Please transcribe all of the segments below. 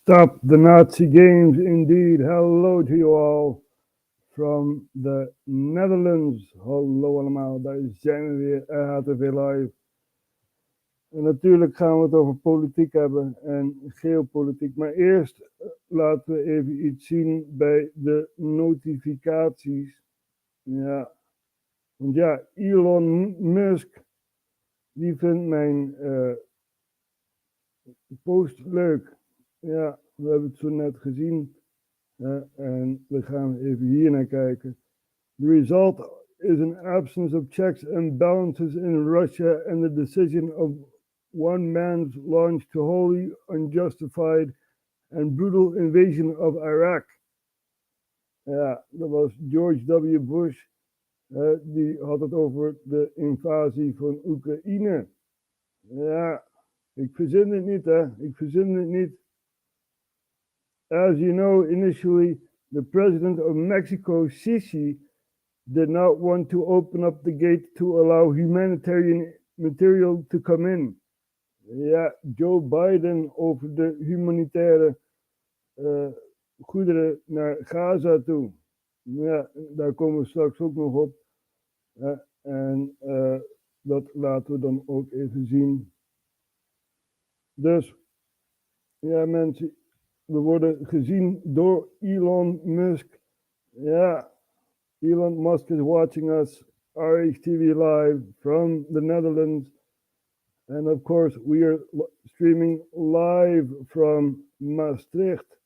Stop the Nazi games, indeed. Hello to you all from the Netherlands. Hallo allemaal, daar zijn we weer, RHTVLive. En natuurlijk gaan we het over politiek hebben en geopolitiek. Maar eerst laten we even iets zien bij de notificaties. Ja, want ja, Elon Musk, die vindt mijn post leuk. Ja, we hebben het zo net gezien. En we gaan even hier naar kijken. The result is an absence of checks and balances in Russia and the decision of one man's launch to wholly unjustified and brutal invasion of Iraq. Ja, dat was George W. Bush. Die had het over de invasie van Oekraïne. Ja, ik verzin het niet, hè. Ik verzin het niet. As you know, initially, the president of Mexico, Sisi, did not want to open up the gate to allow humanitarian material to come in. Ja, Joe Biden over de humanitaire goederen naar Gaza toe. Ja, daar komen we straks ook nog op. En dat laten we dan ook even zien. Dus, ja mensen, we worden gezien door Elon Musk. Ja, Elon Musk is watching us, RHTVLive from the Netherlands. And of course, we are streaming live from Maastricht.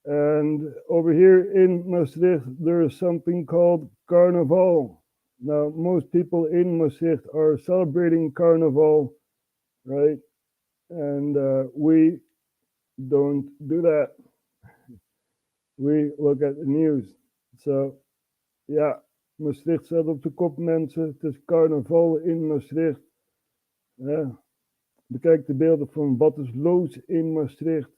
And over here in Maastricht, there is something called Carnaval. Now, most people in Maastricht are celebrating Carnaval, right? And we don't do that. We look at the news. So, ja, Maastricht staat op de kop, mensen. Het is Carnaval in Maastricht. Ja. Bekijk de beelden van wat is los in Maastricht.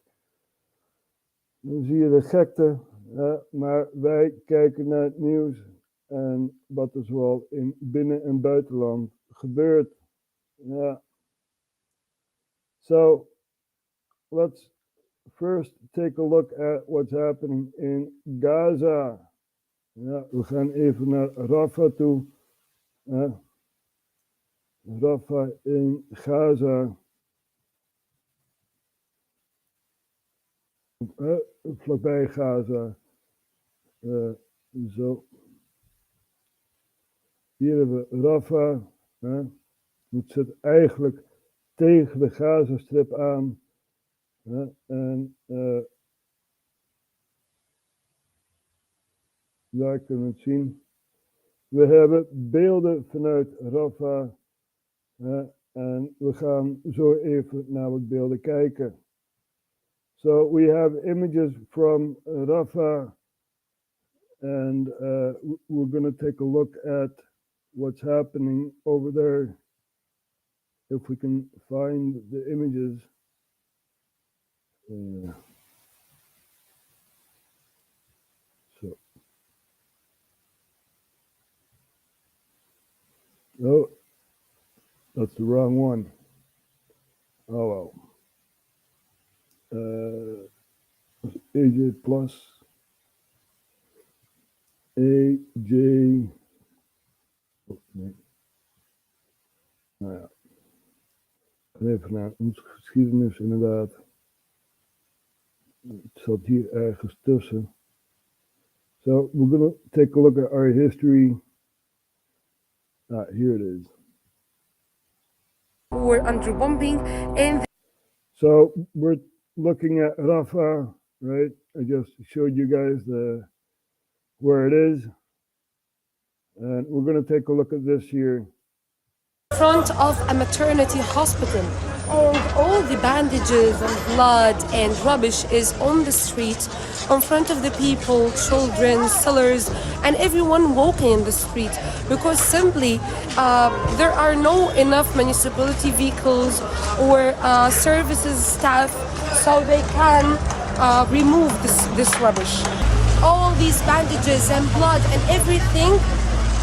Dan zie je de gekte. Ja, maar wij kijken naar het nieuws. En wat er zoal in binnen- en buitenland gebeurt. Ja. So, let's first take a look at what's happening in Gaza. Ja, we gaan even naar Rafah toe. Ja. Rafah in Gaza. Vlakbij Gaza. Zo. Hier hebben we Rafah. Het zit eigenlijk tegen de Gazastrip aan. En daar kunnen we het zien. We hebben beelden vanuit Rafah. En we gaan zo even naar wat beelden kijken. So we have images from Rafah. And we're going to take a look at what's happening over there. If we can find the images. So. Oh, that's the wrong one. Oh well. AJ plus. AJ. Oh, nee. Nou ja. Even naar onze geschiedenis inderdaad. Het zat hier ergens tussen. So we're going to take a look at our history. Here it is. We're under bombing and so we're looking at Rafah, right? I just showed you guys where it is. And we're going to take a look at this here. front of a maternity hospital, and all the bandages and blood and rubbish is on the street in front of the people, children, sellers, and everyone walking in the street, because simply there are no enough municipality vehicles or services staff so they can remove this rubbish. All these bandages and blood and everything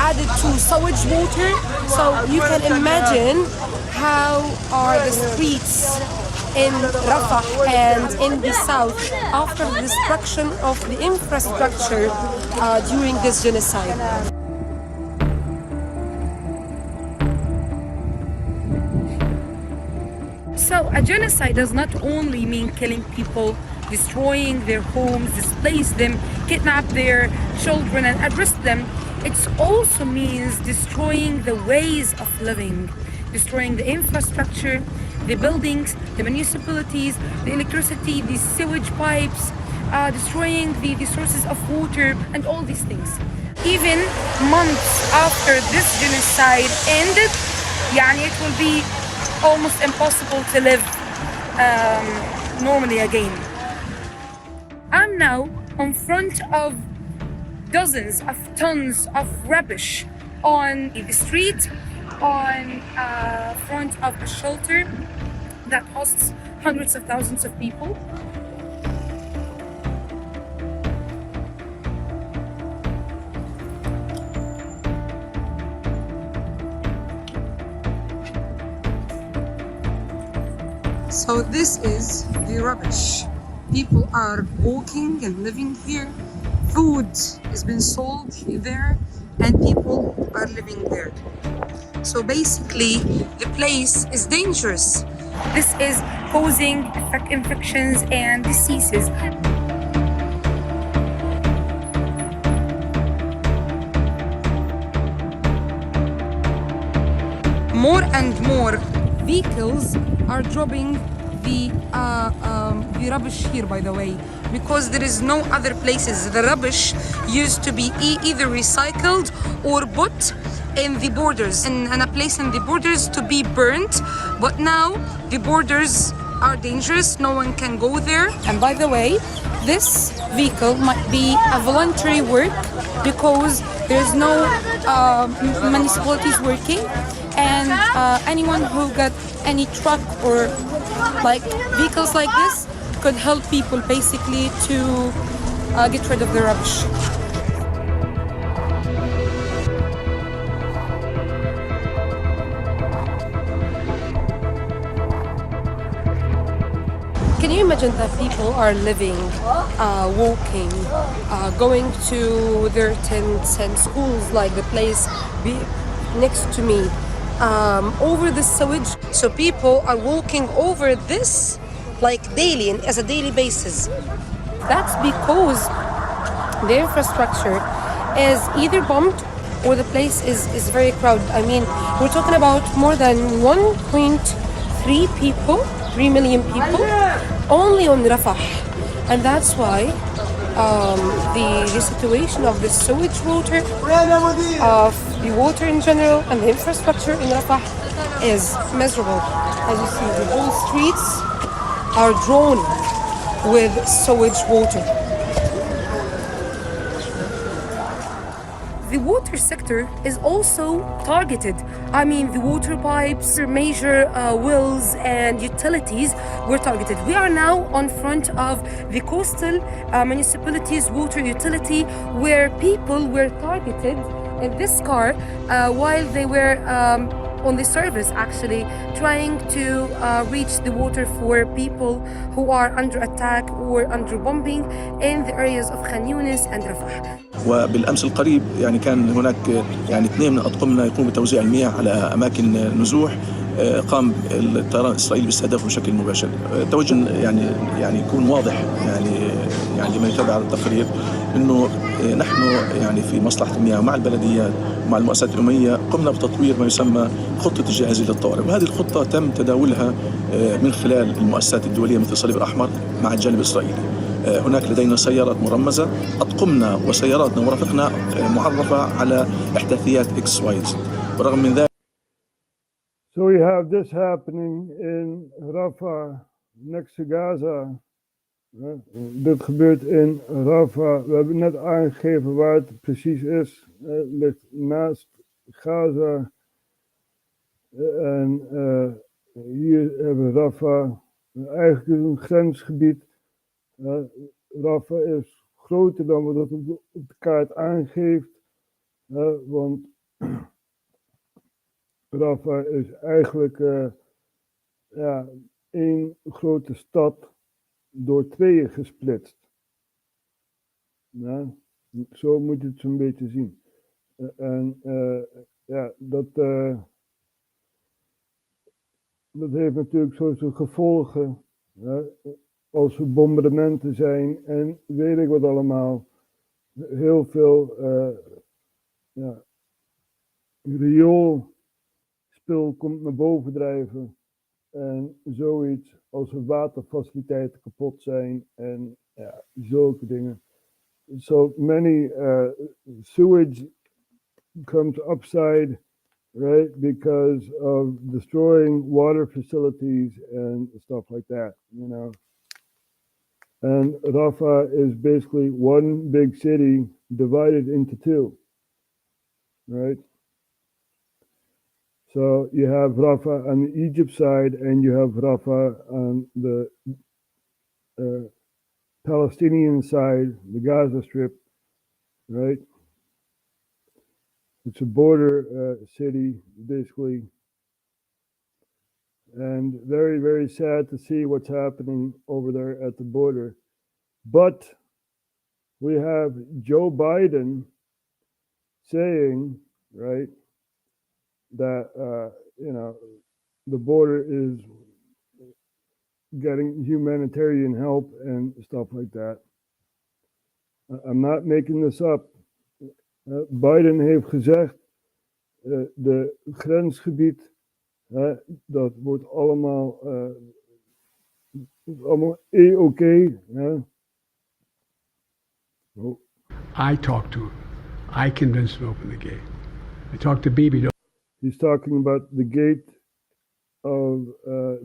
added to sewage water, so you can imagine how are the streets in Rafah and in the south after the destruction of the infrastructure during this genocide. So a genocide does not only mean killing people, destroying their homes, displace them, kidnap their children and arrest them. It also means destroying the ways of living, destroying the infrastructure, the buildings, the municipalities, the electricity, the sewage pipes, destroying the sources of water and all these things. Even months after this genocide ended, it will be almost impossible to live normally again. I'm now in front of dozens of tons of rubbish on the street, on front of a shelter that hosts hundreds of thousands of people. So this is the rubbish. People are walking and living here. Food has been sold there and people are living there. So basically the place is dangerous. This is causing infections and diseases. More and more vehicles are dropping the rubbish here, by the way, because there is no other places. The rubbish used to be either recycled or put in the borders, in a place in the borders to be burnt, but now the borders are dangerous, no one can go there. And by the way, this vehicle might be a voluntary work because there's no municipalities working, and anyone who got any truck or like vehicles like this could help people basically to get rid of the rubbish. Can you imagine that people are living, walking, going to their tents and schools, like the place next to me, over the sewage? So people are walking over this like daily, as a daily basis. That's because the infrastructure is either bombed or the place is very crowded. I mean, we're talking about more than 3 million people only on Rafah. And that's why the situation of the sewage water, of the water in general, and the infrastructure in Rafah is miserable. As you see, the whole streets are drawn with sewage water. The water sector is also targeted. I mean, the water pipes, major wells and utilities were targeted. We are now on front of the coastal municipalities water utility, where people were targeted in this car while they were on the service, actually trying to reach the water for people who are under attack or under bombing in the areas of Khan Yunis and Rafah. وبالأمس القريب كان هناك 2 من أطقمنا يقوموا بتوزيع المياه على أماكن نزوح قام الطيران الإسرائيلي باستهدافه بشكل مباشر. التوجه يكون واضح لمن يتابع التقرير إنه نحن في مصلحة المياه مع البلديات ومع المؤسسات الأممية قمنا بتطوير ما يسمى خطة الجاهزية للطوارئ، وهذه الخطة تم تداولها من خلال المؤسسات الدولية مثل الصليب الأحمر مع الجانب الإسرائيلي. هناك لدينا سيارات مرمزة، أطقمنا وسياراتنا ورافقنا معرفة على إحداثيات XYZ. ورغم من ذلك. So we have this happening in Rafah, next to Gaza. Dit gebeurt in Rafah. We hebben net aangegeven waar het precies is. Het ligt naast Gaza. En hier hebben we Rafah. Eigenlijk is het een grensgebied. Rafah is groter dan wat het op de kaart aangeeft. Want Rafah is eigenlijk één grote stad door tweeën gesplitst. Ja, zo moet je het zo'n beetje zien. En ja, dat heeft natuurlijk zo zijn gevolgen. Als er bombardementen zijn en weet ik wat allemaal. Heel veel rioolspul komt naar boven drijven. En zoiets als er waterfaciliteiten kapot zijn en ja, zulke dingen. So many sewage comes upside, right, because of destroying water facilities and stuff like that, you know. And Rafah is basically one big city divided into two, right? So you have Rafah on the Egypt side and you have Rafah on the Palestinian side, the Gaza Strip, right? It's a border city, basically. And very, very sad to see what's happening over there at the border. But we have Joe Biden saying, right, that, you know, the border is getting humanitarian help and stuff like that. I'm not making this up. Biden heeft gezegd, de grensgebied, dat wordt allemaal, oké. Oh. I talked to him. I convinced him to open the gate. I talked to Bibi. He's talking about the gate of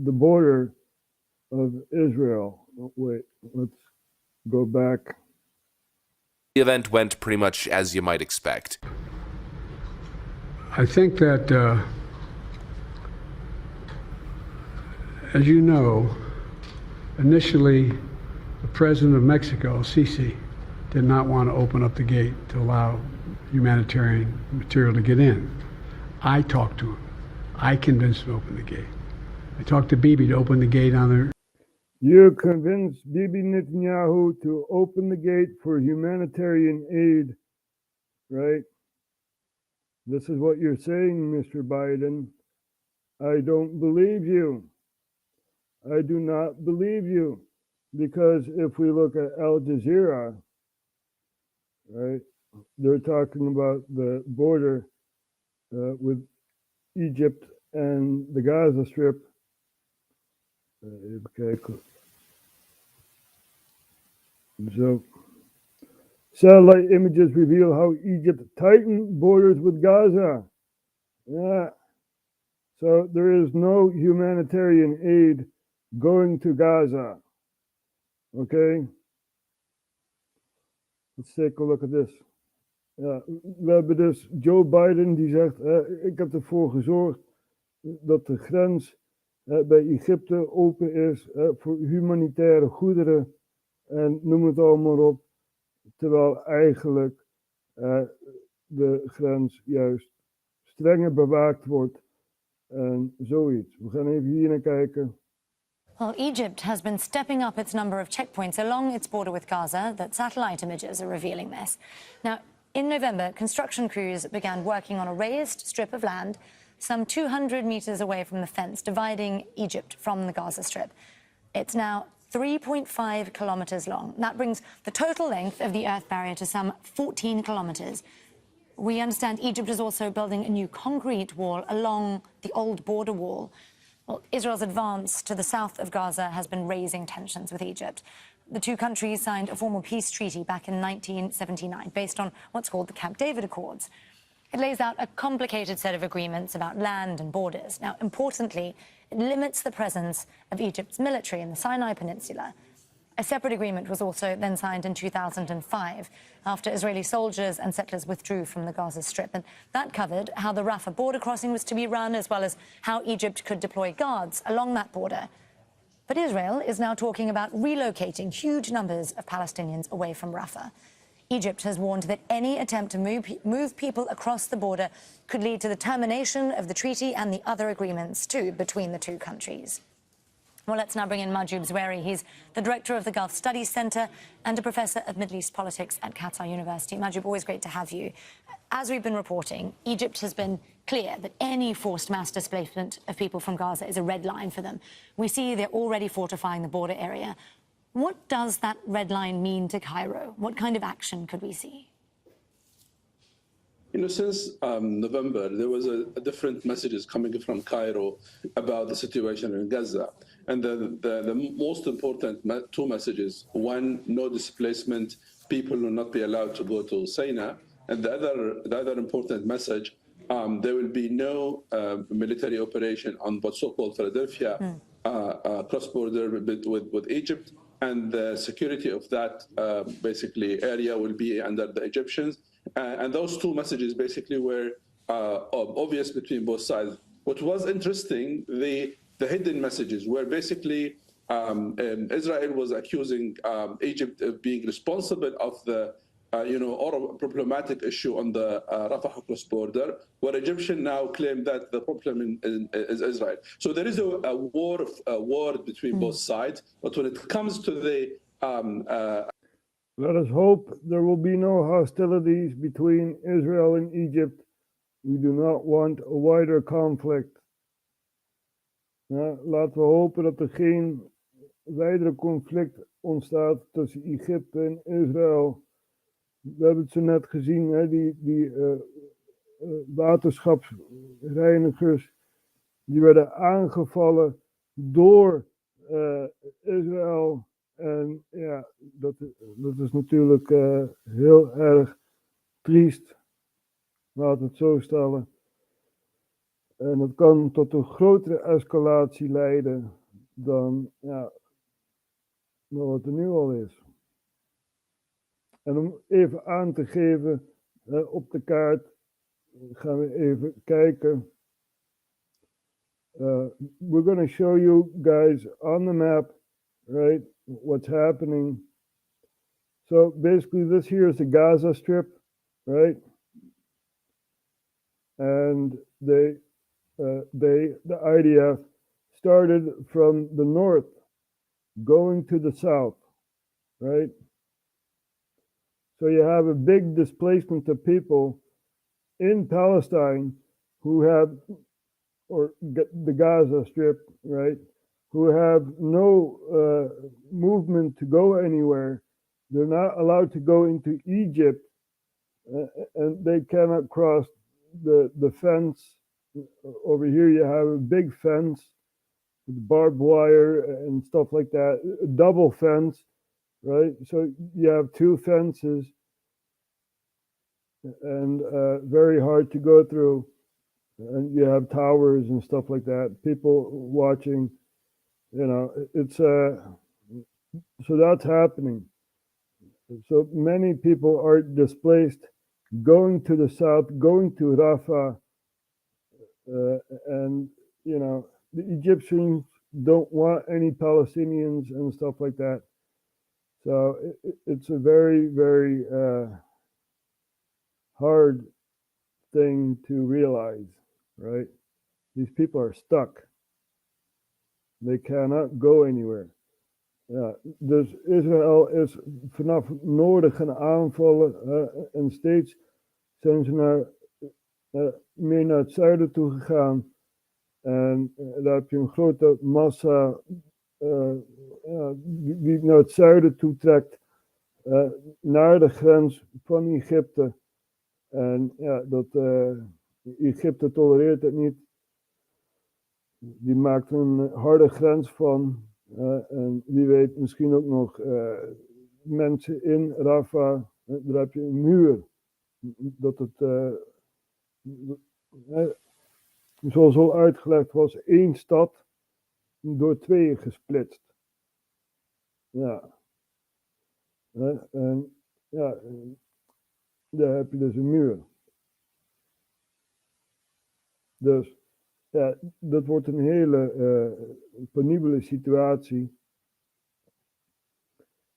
the border of Israel. Wait, let's go back. The event went pretty much as you might expect. I think that, as you know, initially the president of Mexico, Sisi, did not want to open up the gate to allow humanitarian material to get in. I talked to him. I convinced him to open the gate. I talked to Bibi to open the gate on their... You convinced Bibi Netanyahu to open the gate for humanitarian aid, right? This is what you're saying, Mr. Biden. I don't believe you. I do not believe you. Because if we look at Al Jazeera, right, they're talking about the border with Egypt and the Gaza Strip. Even kijken. So, satellite images reveal how Egypt tightened borders with Gaza. Yeah. So there is no humanitarian aid going to Gaza. Okay? Let's take a look at this. Ja, we hebben dus Joe Biden die zegt, ik heb ervoor gezorgd dat de grens bij Egypte open is voor humanitaire goederen en noem het allemaal op. Terwijl eigenlijk de grens juist strenger bewaakt wordt en zoiets. We gaan even hier naar kijken. Well, Egypt has been stepping up its number of checkpoints along its border with Gaza. That satellite images are revealing this. Now, in November, construction crews began working on a raised strip of land some 200 meters away from the fence dividing Egypt from the Gaza Strip. It's now 3.5 kilometers long. That brings the total length of the earth barrier to some 14 kilometers. We understand Egypt is also building a new concrete wall along the old border wall. Well, Israel's advance to the south of Gaza has been raising tensions with Egypt. The two countries signed a formal peace treaty back in 1979 based on what's called the Camp David Accords. It lays out a complicated set of agreements about land and borders. Now, importantly, it limits the presence of Egypt's military in the Sinai Peninsula. A separate agreement was also then signed in 2005 after Israeli soldiers and settlers withdrew from the Gaza Strip. And that covered how the Rafah border crossing was to be run, as well as how Egypt could deploy guards along that border. But Israel is now talking about relocating huge numbers of Palestinians away from Rafah. Egypt has warned that any attempt to move people across the border could lead to the termination of the treaty and the other agreements, too, between the two countries. Well, let's now bring in Mahjoub Zweri. He's the director of the Gulf Studies Center and a professor of Middle East politics at Qatar University. Mahjoub, always great to have you. As we've been reporting, Egypt has been clear that any forced mass displacement of people from Gaza is a red line for them. We see they're already fortifying the border area. What does that red line mean to Cairo? What kind of action could we see? Since November, there was a different messages coming from Cairo about the situation in Gaza. And the most important two messages: one, no displacement, people will not be allowed to go to Sinai. And the other important message, there will be no military operation on what's so-called Philadelphia cross-border with Egypt. And the security of that basically area will be under the Egyptians. And those two messages basically were obvious between both sides. What was interesting, the hidden messages were basically Israel was accusing Egypt of being responsible of the or problematic issue on the Rafah cross border, where Egyptians now claim that the problem is Israel. So there is a war between both sides. But when it comes to the let us hope there will be no hostilities between Israel and Egypt. We do not want a wider conflict. Ja, laten we hopen dat er geen wijdere conflict ontstaat tussen Egypte en Israël. We hebben het zo net gezien, hè, die waterschapsreinigers, die werden aangevallen door Israël. En ja, dat is natuurlijk heel erg triest, laat het zo stellen. En dat kan tot een grotere escalatie leiden dan wat er nu al is. En om even aan te geven, op de kaart gaan we even kijken. We're going to show you guys on the map, right, what's happening. So basically this here is the Gaza Strip, right? And the IDF started from the north, going to the south, right? So you have a big displacement of people in Palestine who have, or the Gaza Strip, right, who have no movement to go anywhere. They're not allowed to go into Egypt, and they cannot cross the fence. Over here you have a big fence with barbed wire and stuff like that, a double fence, right? So you have two fences and very hard to go through. And you have towers and stuff like that, people watching, it's so that's happening. So many people are displaced, going to the south, going to Rafah, and the Egyptians don't want any Palestinians and stuff like that. So it's a very, very hard thing to realize, right? These people are stuck. They cannot go anywhere. Ja, dus Israël is vanaf het noorden gaan aanvallen en steeds zijn ze meer naar het zuiden toe gegaan. En daar heb je een grote massa die naar het zuiden toe trekt, naar de grens van Egypte. En ja, Egypte tolereert het niet. Die maakt een harde grens van. En wie weet misschien ook nog mensen in Rafah. Daar heb je een muur. Dat het, zoals al uitgelegd was, één stad door tweeën gesplitst. Ja. En ja, daar heb je dus een muur. Dus ja, dat wordt een hele penibele situatie.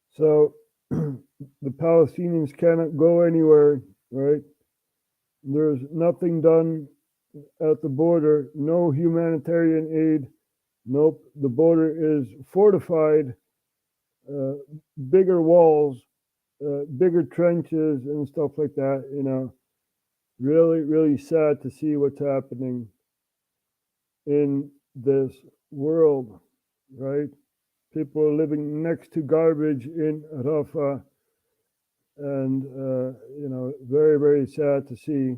So the Palestinians cannot go anywhere, right? There's nothing done at the border, no humanitarian aid, Nope, the border is fortified, bigger walls, bigger trenches and stuff like that, you know. Really, really sad to see what's happening in this world, right? People are living next to garbage in Rafah, and, you know, very, very sad to see.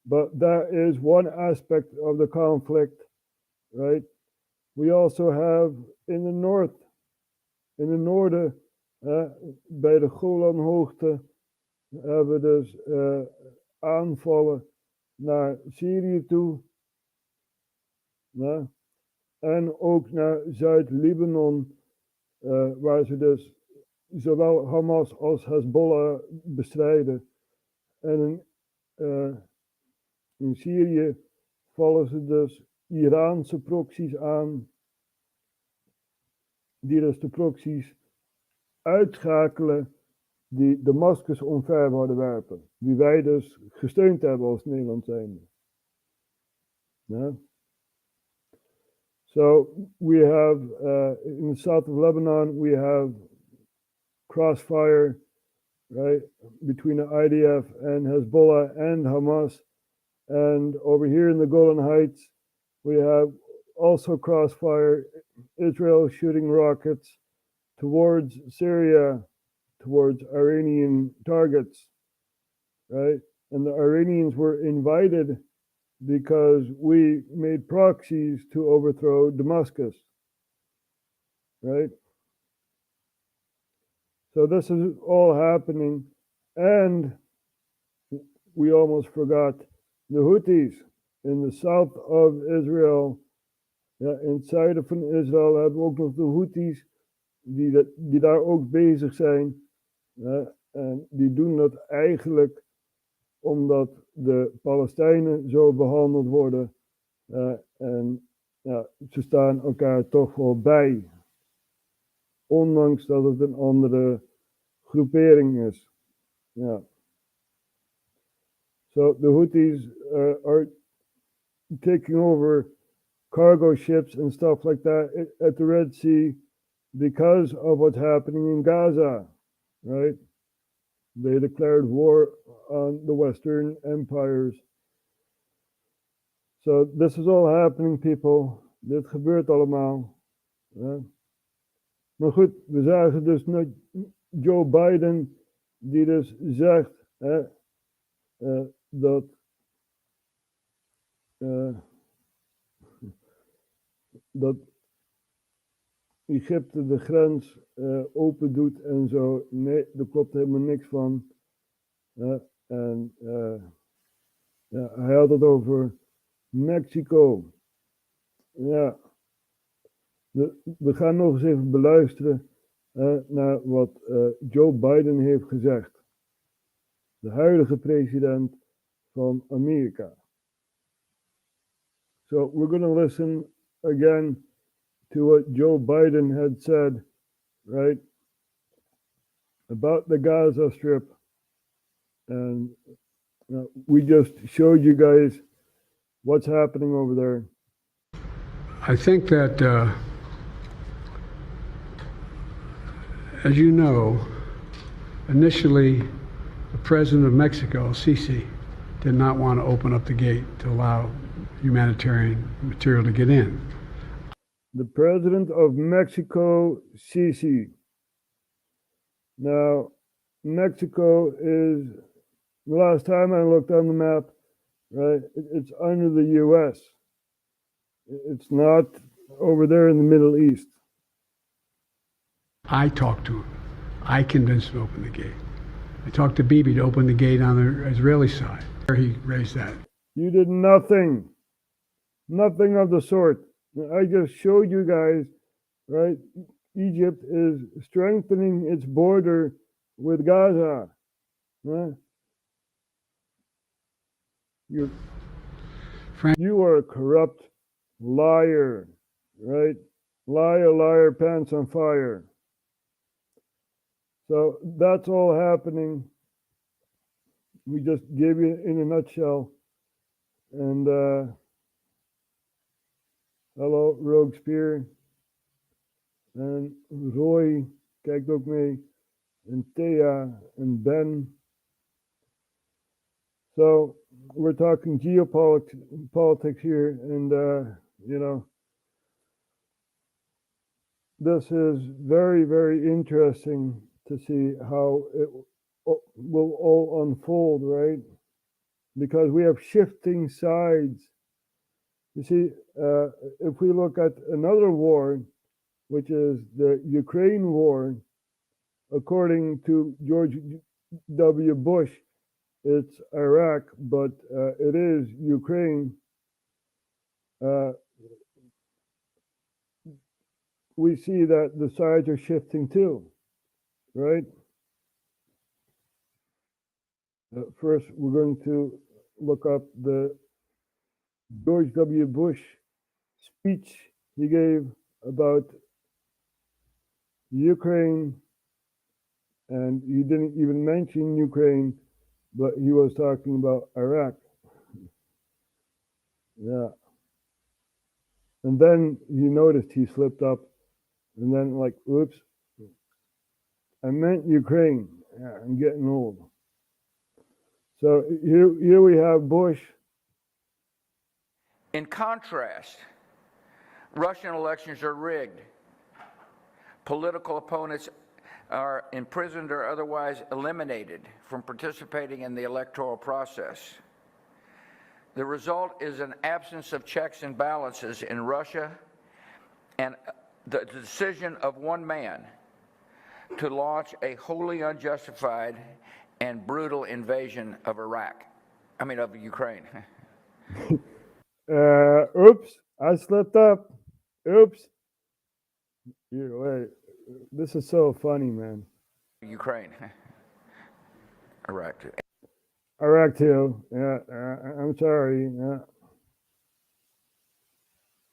But that is one aspect of the conflict, right? We also have in the north, in de noorden, bij de Golanhoogte, hebben we dus aanvallen naar Syrië toe. En ook naar Zuid-Libanon, waar ze dus zowel Hamas als Hezbollah bestrijden. En in Syrië vallen ze dus Iraanse proxies aan, die dus de proxies uitschakelen die Damascus omver wilden werpen. Die wij dus gesteund hebben als Nederland zijnde. Yeah. So we have, in the south of Lebanon, we have crossfire, right, between the IDF and Hezbollah and Hamas. And over here in the Golan Heights, we have also crossfire, Israel shooting rockets towards Syria, towards Iranian targets, right? And the Iranians were invited because we made proxies to overthrow Damascus, right? So this is all happening, and we almost forgot the Houthis in the south of Israel. Ja, in het zuiden van Israël hebben we ook nog de Houthis die daar ook bezig zijn. Ja, en die doen dat eigenlijk omdat de Palestijnen zo behandeld worden. En ja, ze staan elkaar toch wel bij. Ondanks dat het een andere groepering is. Ja. So the Houthis are taking over cargo ships and stuff like that at the Red Sea because of what's happening in Gaza, right? They declared war on the Western empires. So this is all happening, people. Dit gebeurt allemaal. Ja. Maar goed, we zagen dus net Joe Biden die dus zegt dat Egypte de grens open doet en zo. Nee, daar klopt helemaal niks van. En ja, hij had het over Mexico. Ja. We gaan nog eens even beluisteren naar wat Joe Biden heeft gezegd. De huidige president van Amerika. So we're going to listen again to what Joe Biden had said, right, about the Gaza Strip. And we just showed you guys what's happening over there. I think that, as you know, initially the president of Mexico, Sisi, did not want to open up the gate to allow humanitarian material to get in. The president of Mexico, Sisi. Now, Mexico is, the last time I looked on the map, right, it's under the U.S. It's not over there in the Middle East. I talked to him. I convinced him to open the gate. I talked to Bibi to open the gate on the Israeli side. He raised that. You did nothing. Nothing of the sort. I just showed you guys, right? Egypt is strengthening its border with Gaza. Right? You are a corrupt liar, right? Liar, liar, pants on fire. So that's all happening. We just gave you in a nutshell. And Hallo Robespierre. En Roy kijkt ook mee. En Thea en Ben. So we're talking geopolitics here, and this is very, very interesting to see how it will all unfold, right? Because we have shifting sides. You see, if we look at another war, which is the Ukraine war, according to George W. Bush, it's Iraq, but it is Ukraine. We see that the sides are shifting too, right? First, we're going to look up the George W. Bush speech he gave about Ukraine, and he didn't even mention Ukraine, but he was talking about Iraq. Yeah. And then he noticed he slipped up, and then like, oops, I meant Ukraine. Yeah, I'm getting old. So here we have Bush. In contrast, Russian elections are rigged. Political opponents are imprisoned or otherwise eliminated from participating in the electoral process. The result is an absence of checks and balances in Russia and the decision of one man to launch a wholly unjustified and brutal invasion of of Ukraine. Oops, I slipped up. Oops. Wait, this is so funny, man. Ukraine. Iraq. Iraq too. Yeah, I'm sorry. Yeah.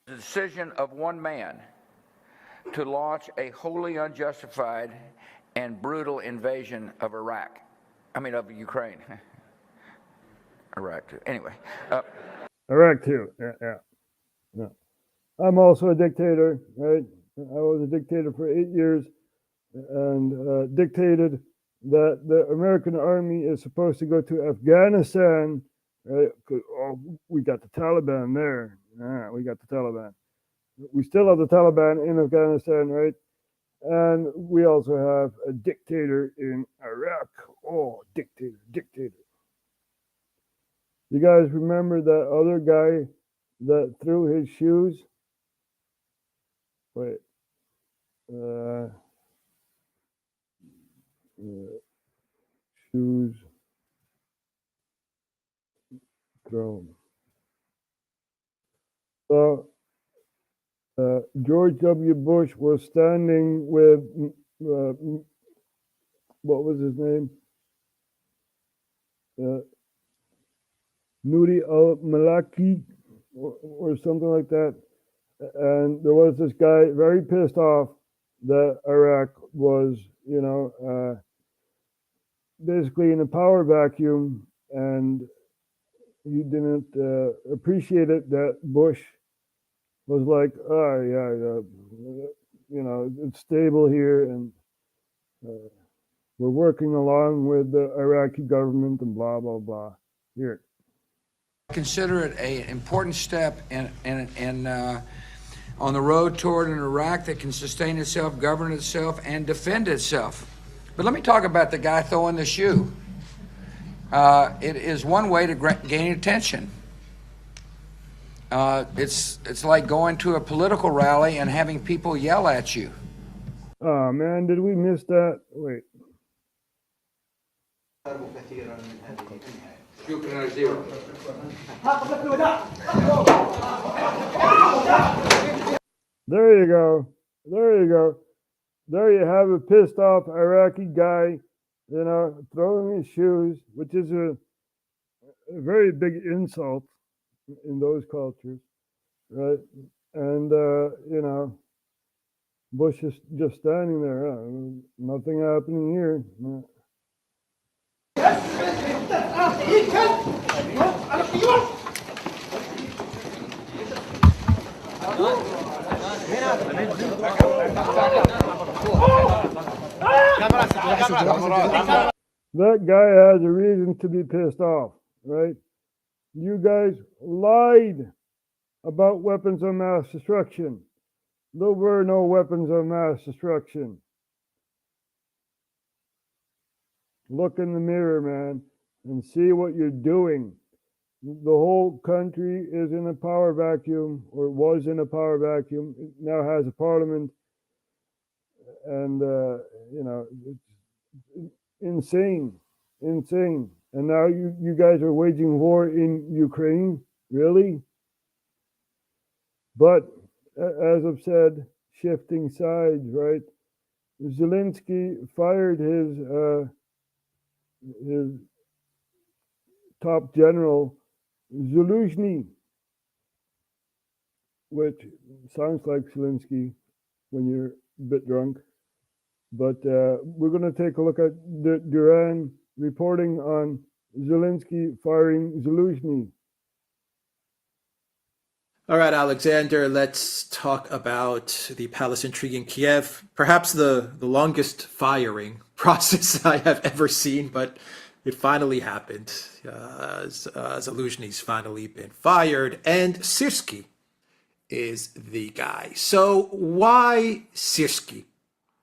The decision of one man to launch a wholly unjustified and brutal invasion of of Ukraine. Iraq too. Anyway. Iraq too. Yeah. I'm also a dictator, right? I was a dictator for 8 years and dictated that the American army is supposed to go to Afghanistan, right? We got the Taliban there. Yeah, we got the Taliban. We still have the Taliban in Afghanistan, right? And we also have a dictator in Iraq. Oh, dictator. You guys remember that other guy that threw his shoes? Wait. Shoes thrown. So George W. Bush was standing with what was his name? Nuri al-Maliki or something like that. And there was this guy very pissed off that Iraq was, basically in a power vacuum, and he didn't appreciate it that Bush was like, it's stable here, and we're working along with the Iraqi government and blah, blah, blah. Here. Consider it an important step on the road toward an Iraq that can sustain itself, govern itself, and defend itself. But let me talk about the guy throwing the shoe. It is one way to gain attention. It's like going to a political rally and having people yell at you. Oh man, did we miss that? Wait. There you go. There you have a pissed off Iraqi guy, throwing his shoes, which is a very big insult in those cultures, right? And, Bush is just standing there. Nothing happening here. That guy has a reason to be pissed off, right? You guys lied about weapons of mass destruction. There were no weapons of mass destruction. Look in the mirror, man, and see what you're doing. The whole country is in a power vacuum, or was in a power vacuum. It now has a parliament, and it's insane. And now you guys are waging war in Ukraine, really? But as I've said, shifting sides, right? Zelensky fired his top general, Zaluzhny, which sounds like Zelensky when you're a bit drunk. But we're going to take a look at Duran reporting on Zelensky firing Zaluzhny. All right, Alexander, let's talk about the palace intrigue in Kiev. Perhaps the longest firing process I have ever seen, but it finally happened. Zaluzhny's finally been fired, and Syrskyi is the guy. So why Syrskyi?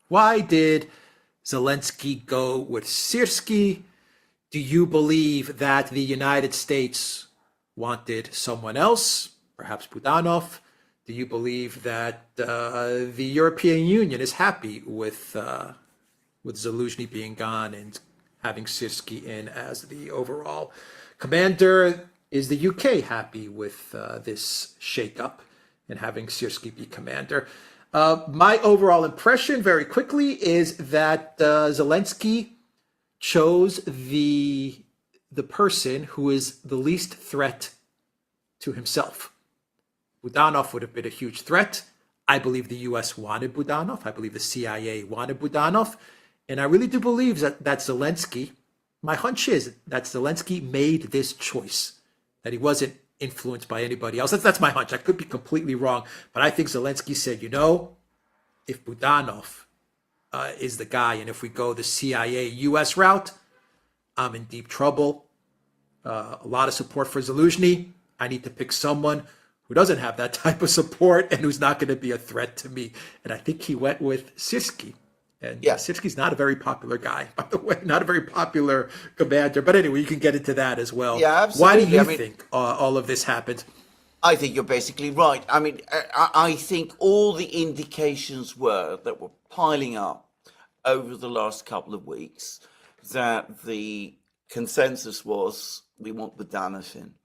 Why did Zelensky go with Syrskyi? Do you believe that the United States wanted someone else? Perhaps Budanov? Do you believe that the European Union is happy with Zaluzhny being gone and having Syrskyi in as the overall commander? Is the UK happy with this shakeup and having Syrskyi be commander? My overall impression, very quickly, is that Zelensky chose the person who is the least threat to himself. Budanov would have been a huge threat. I believe the US wanted Budanov. I believe the CIA wanted Budanov. And I really do believe that Zelensky, my hunch is that Zelensky made this choice, that he wasn't influenced by anybody else. That's my hunch. I could be completely wrong. But I think Zelensky said, if Budanov is the guy, and if we go the CIA-US route, I'm in deep trouble. A lot of support for Zaluzhny. I need to pick someone who doesn't have that type of support and who's not going to be a threat to me. And I think he went with Syrskyi. And Syrskyi's not a very popular guy, by the way, not a very popular commander. But anyway, you can get into that as well. Yeah, absolutely. Why do you think all of this happened? I think you're basically right. I mean, I think all the indications that were piling up over the last couple of weeks that the consensus was we want Budanov in.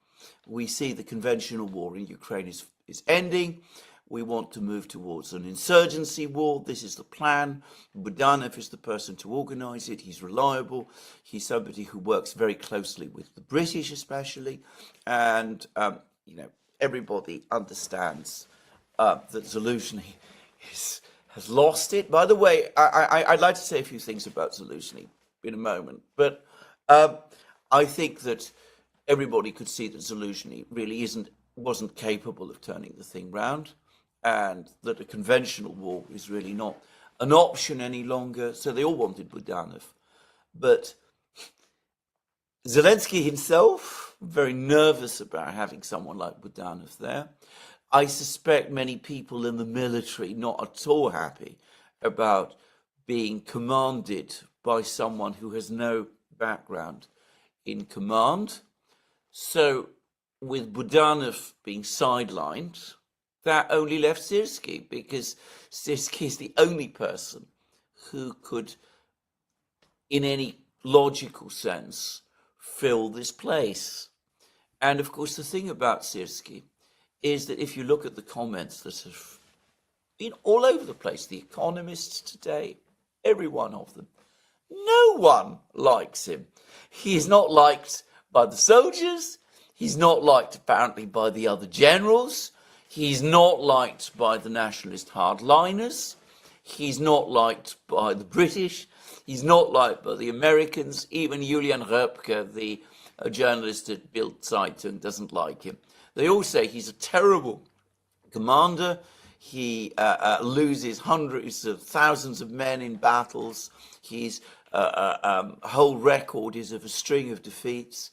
We see the conventional war in Ukraine is ending. We want to move towards an insurgency war. This is the plan. Budanov is the person to organize it. He's reliable. He's somebody who works very closely with the British, especially. And, everybody understands that Zaluzhny has lost it. By the way, I'd like to say a few things about Zaluzhny in a moment. But I think that everybody could see that Zaluzhny really wasn't capable of turning the thing round, and that a conventional war is really not an option any longer. So they all wanted Budanov. But Zelensky himself, very nervous about having someone like Budanov there. I suspect many people in the military not at all happy about being commanded by someone who has no background in command. So with Budanov being sidelined, that only left Syrskyi, because Syrskyi is the only person who could, in any logical sense, fill this place. And of course, the thing about Syrskyi is that if you look at the comments that have been all over the place, the economists today, every one of them, no one likes him. He is not liked by the soldiers. He's not liked, apparently, by the other generals. He's not liked by the nationalist hardliners. He's not liked by the British. He's not liked by the Americans. Even Julian Röpke, the journalist at Bild Zeitung, doesn't like him. They all say he's a terrible commander. He loses hundreds of thousands of men in battles. His whole record is of a string of defeats.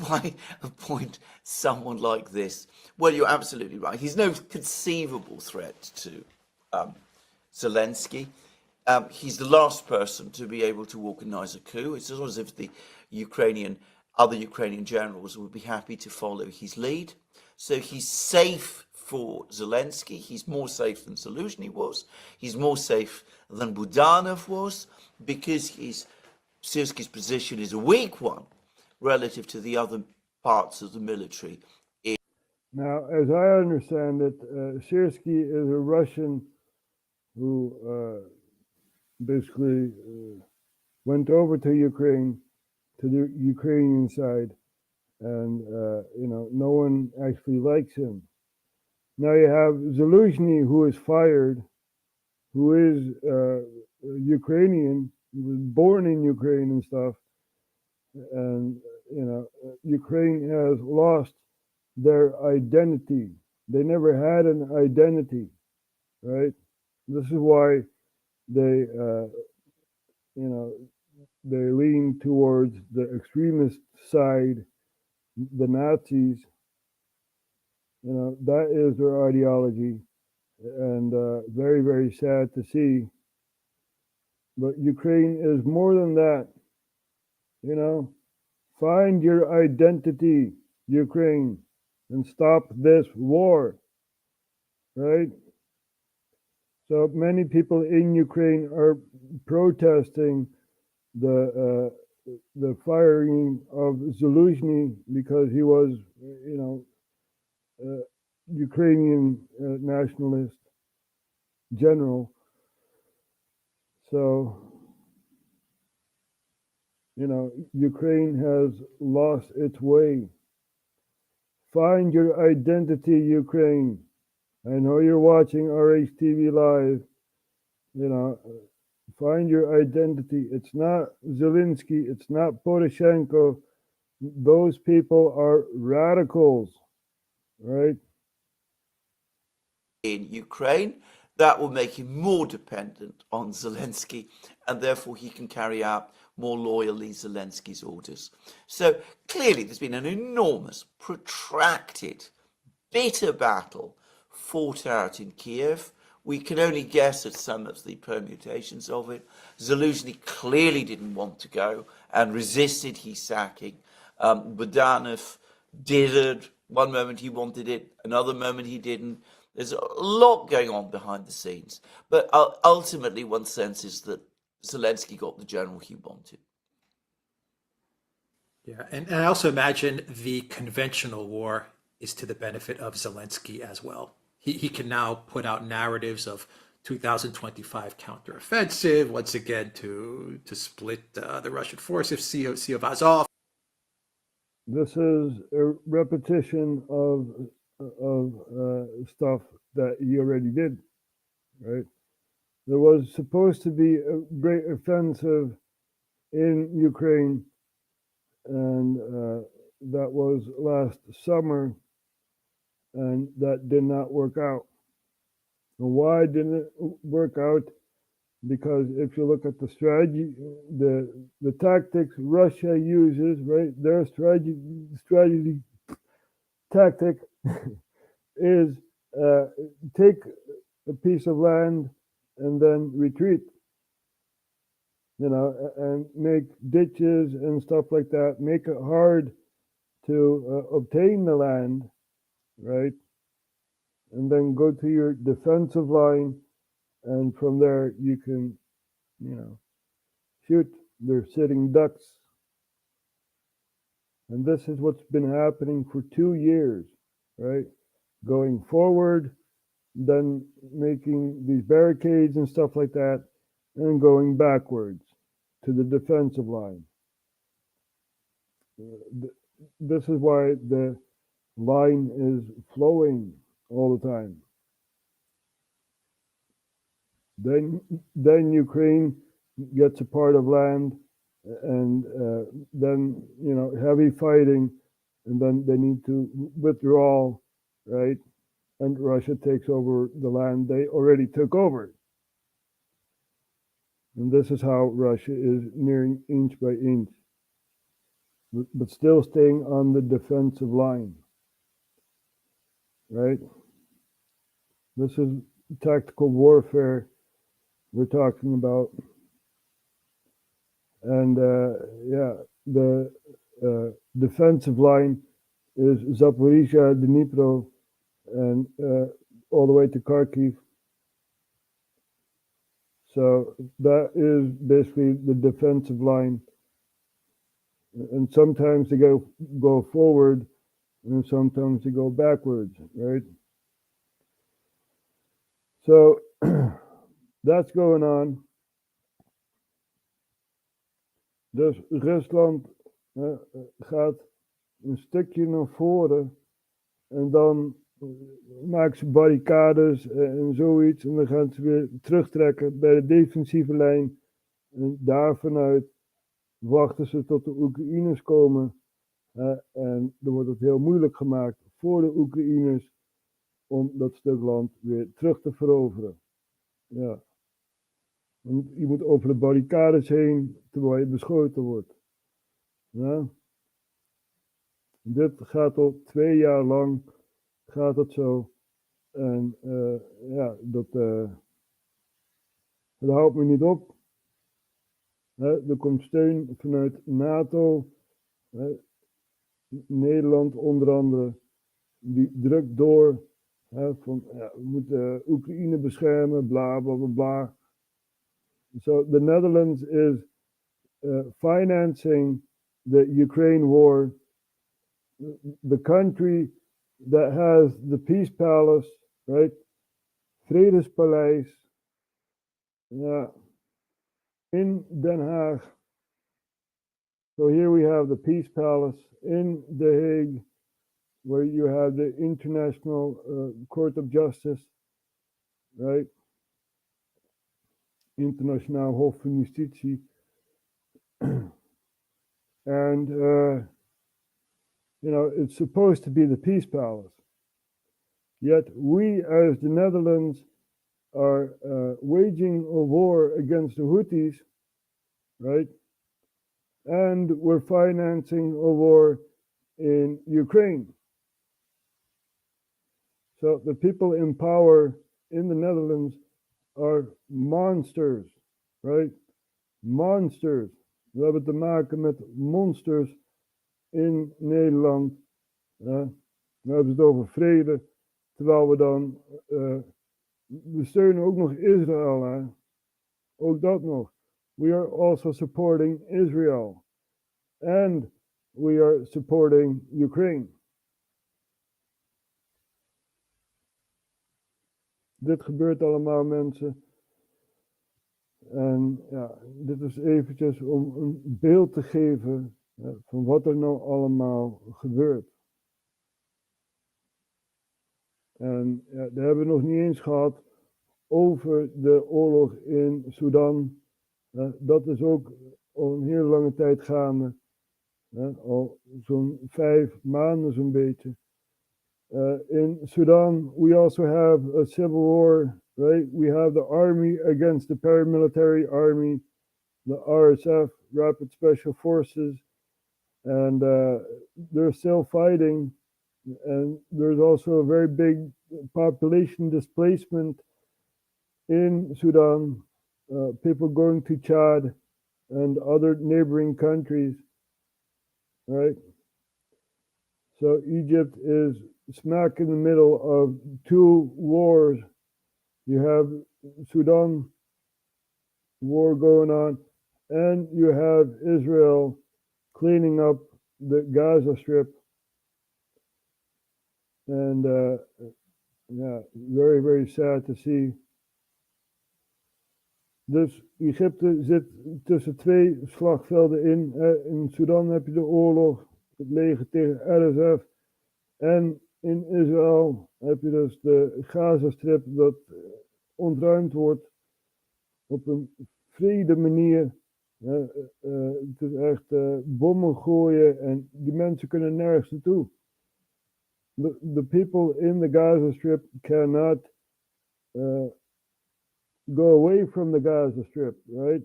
Why appoint someone like this? Well, you're absolutely right. He's no conceivable threat to Zelensky. He's the last person to be able to organize a coup. It's not as if the other Ukrainian generals would be happy to follow his lead. So he's safe for Zelensky. He's more safe than Zaluzhny was. He's more safe than Budanov was, because Syrski's position is a weak one relative to the other parts of the military. Now, as I understand it, Syrsky is a Russian who basically went over to Ukraine, to the Ukrainian side, and no one actually likes him. Now you have Zaluzhny, who is fired, who is Ukrainian, was born in Ukraine and stuff, and Ukraine has lost their identity. They never had an identity, right? This is why they they lean towards the extremist side, the Nazis. That is their ideology, and very, very sad to see. But Ukraine is more than that. Find your identity, Ukraine, and stop this war, right? So many people in Ukraine are protesting the firing of Zaluzhny because he was, Ukrainian nationalist general. So, Ukraine has lost its way. Find your identity, Ukraine. I know you're watching RHTVLive. Find your identity. It's not Zelensky. It's not Poroshenko. Those people are radicals, right? In Ukraine, that will make him more dependent on Zelensky, and therefore he can carry out more loyally Zelensky's orders. So clearly there's been an enormous, protracted, bitter battle fought out in Kiev. We can only guess at some of the permutations of it. Zaluzhny clearly didn't want to go and resisted his sacking. Budanov did it. One moment he wanted it, another moment he didn't. There's a lot going on behind the scenes. But ultimately, one senses that Zelensky got the general he wanted. Yeah, and I also imagine the conventional war is to the benefit of Zelensky as well. He can now put out narratives of 2025 counteroffensive, once again to split the Russian forces, Sea of Azov. This is a repetition of stuff that he already did, right? There was supposed to be a great offensive in Ukraine, and that was last summer, and that did not work out. And why didn't it work out? Because if you look at the strategy, the tactics Russia uses, right? Their strategy tactic is take a piece of land and then retreat, and make ditches and stuff like that, make it hard to obtain the land, right? And then go to your defensive line, and from there you can, shoot their sitting ducks. And this is what's been happening for 2 years, right? Going forward, then making these barricades and stuff like that, and going backwards to the defensive line. This is why the line is flowing all the time. Then Ukraine gets a part of land, and then heavy fighting, and then they need to withdraw, right? and Russia takes over the land they already took over. And this is how Russia is nearing inch by inch, but still staying on the defensive line, right? This is tactical warfare we're talking about. And the defensive line is Zaporizhia, Dnipro, and all the way to Kharkiv. So that is basically the defensive line. And sometimes they go forward, and sometimes they go backwards, right? So that's going on. Dus Rusland gaat een stukje naar voren en dan maken ze barricades en zoiets en dan gaan ze weer terugtrekken bij de defensieve lijn en daar vanuit wachten ze tot de Oekraïners komen en dan wordt het heel moeilijk gemaakt voor de Oekraïners om dat stuk land weer terug te veroveren. Ja. Want je moet over de barricades heen terwijl je beschoten wordt. Ja. Dit gaat al 2 jaar lang gaat het zo. En dat houdt me niet op. Er komt steun vanuit NATO. Nederland onder andere. Die drukt door. Van, we moeten Oekraïne beschermen, bla bla bla bla. So the Netherlands is financing the Ukraine war. The country that has the Peace Palace, right? Vredespaleis, in Den Haag. So here we have the Peace Palace in The Hague, where you have the International Court of Justice, right? Internationaal Hof van Justitie. And, it's supposed to be the Peace Palace. Yet we, as the Netherlands, are waging a war against the Houthis, right? And we're financing a war in Ukraine. So the people in power in the Netherlands are monsters, right? Monsters. We hebben te maken met monsters in Nederland. We hebben het over vrede, terwijl we dan... we steunen ook nog Israël, hè? Ook dat nog. We are also supporting Israel. And we are supporting Ukraine. Dit gebeurt allemaal, mensen. En dit is eventjes om een beeld te geven van wat er nou allemaal gebeurt. En daar hebben we nog niet eens gehad over de oorlog in Sudan. Dat is ook al een hele lange tijd gaande. Al zo'n 5 maanden zo'n beetje. In Sudan, we also have a civil war, right? We have the army against the paramilitary army, the RSF, Rapid Special Forces, and they're still fighting. And there's also a very big population displacement in Sudan, people going to Chad and other neighboring countries, right? So Egypt is smack in the middle of 2 wars. You have Sudan war going on, and you have Israel cleaning up the Gaza Strip. And very, very sad to see. Dus Egypte zit tussen 2 slagvelden in. In Sudan heb je de oorlog, het leger tegen RSF. En in Israël heb je dus de Gazastrip dat ontruimd wordt op een vrede manier. Het is echt bommen gooien en die mensen kunnen nergens naartoe. the people in the Gaza Strip cannot go away from the Gaza Strip, right?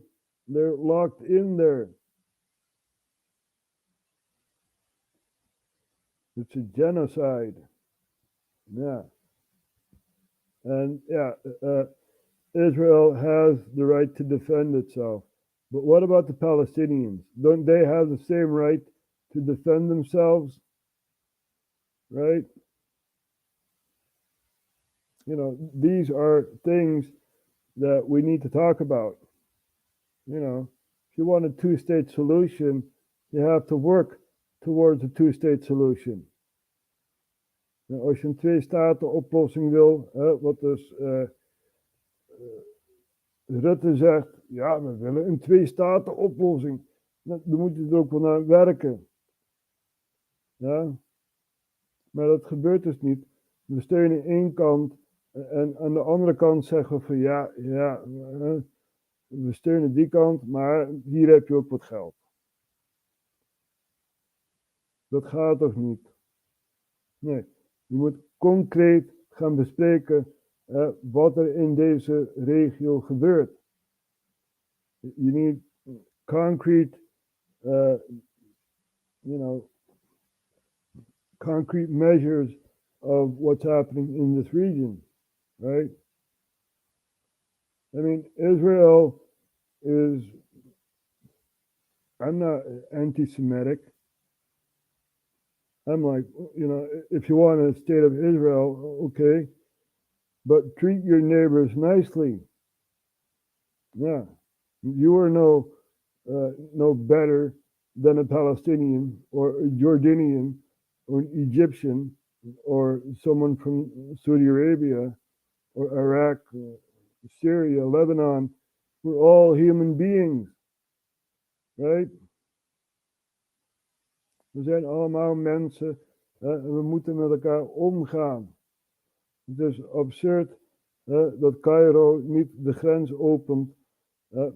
They're locked in there. It's a genocide. Yeah. And yeah, Israel has the right to defend itself. But what about the Palestinians? Don't they have the same right to defend themselves? Right? You know, these are things that we need to talk about. You know, if you want a two-state solution, you have to work towards a two-state solution. Nou, als je een twee-staten-oplossing wil, wat dus Rutte zegt, ja, we willen een twee-staten-oplossing. Dan moet je er ook wel naar werken. Ja, maar dat gebeurt dus niet. We steunen één kant en aan de andere kant zeggen we van ja, we steunen die kant, maar hier heb je ook wat geld. Dat gaat toch niet? Nee, je moet concreet gaan bespreken wat er in deze regio gebeurt. You need concrete, concrete measures of what's happening in this region, right? I mean, Israel is, I'm not anti-Semitic. I'm like, you know, if you want a state of Israel, okay, but treat your neighbors nicely. Yeah, you are no better than a Palestinian or a Jordanian or an Egyptian or someone from Saudi Arabia or Iraq, or Syria, Lebanon. We're all human beings, right? We zijn allemaal mensen en we moeten met elkaar omgaan. Het is absurd dat Cairo niet de grens opent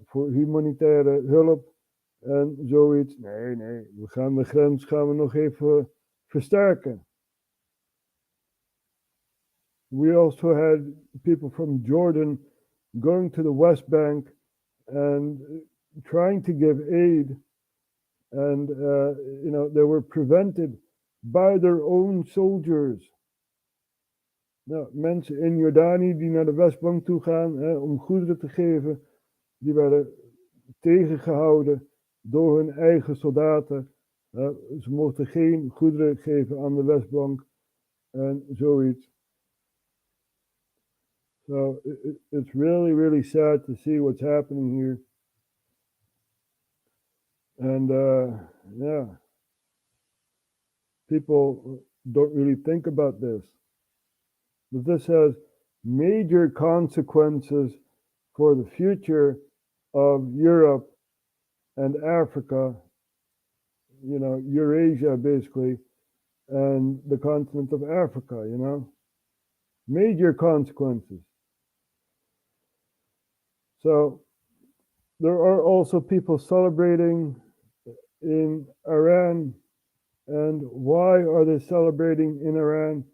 voor humanitaire hulp en zoiets. Nee, we gaan de grens nog even versterken. We also had people from Jordan going to the West Bank and trying to give aid. And, they were prevented by their own soldiers. Nou, mensen in Jordanië die naar de Westbank toe gaan om goederen te geven, die werden tegengehouden door hun eigen soldaten. Ze mochten geen goederen geven aan de Westbank en zoiets. So it's really, really sad to see what's happening here. And people don't really think about this. But this has major consequences for the future of Europe and Africa, Eurasia basically, and the continent of Africa, major consequences. So there are also people celebrating in Iran. And why are they celebrating in Iran?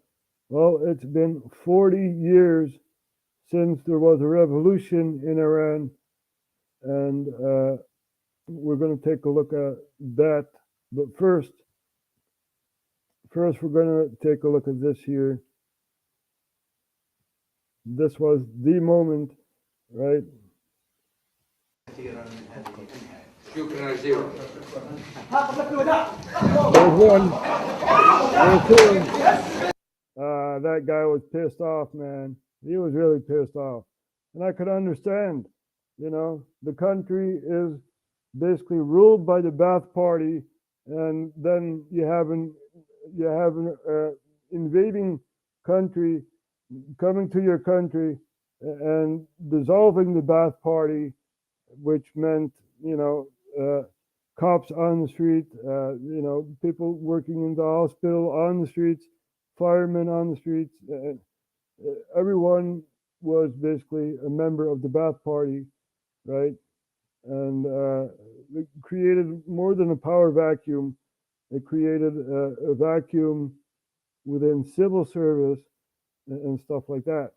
Well, it's been 40 years since there was a revolution in Iran. And we're going to take a look at that. But first we're going to take a look at this here. This was the moment, right? There's one. There's two. That guy was pissed off, man. He was really pissed off. And I could understand, the country is basically ruled by the Ba'ath Party, and then you have an invading country coming to your country and dissolving the Ba'ath Party, which meant, cops on the street, people working in the hospital on the streets, firemen on the streets. Everyone was basically a member of the Ba'ath Party, right? And it created more than a power vacuum. It created a vacuum within civil service and stuff like that.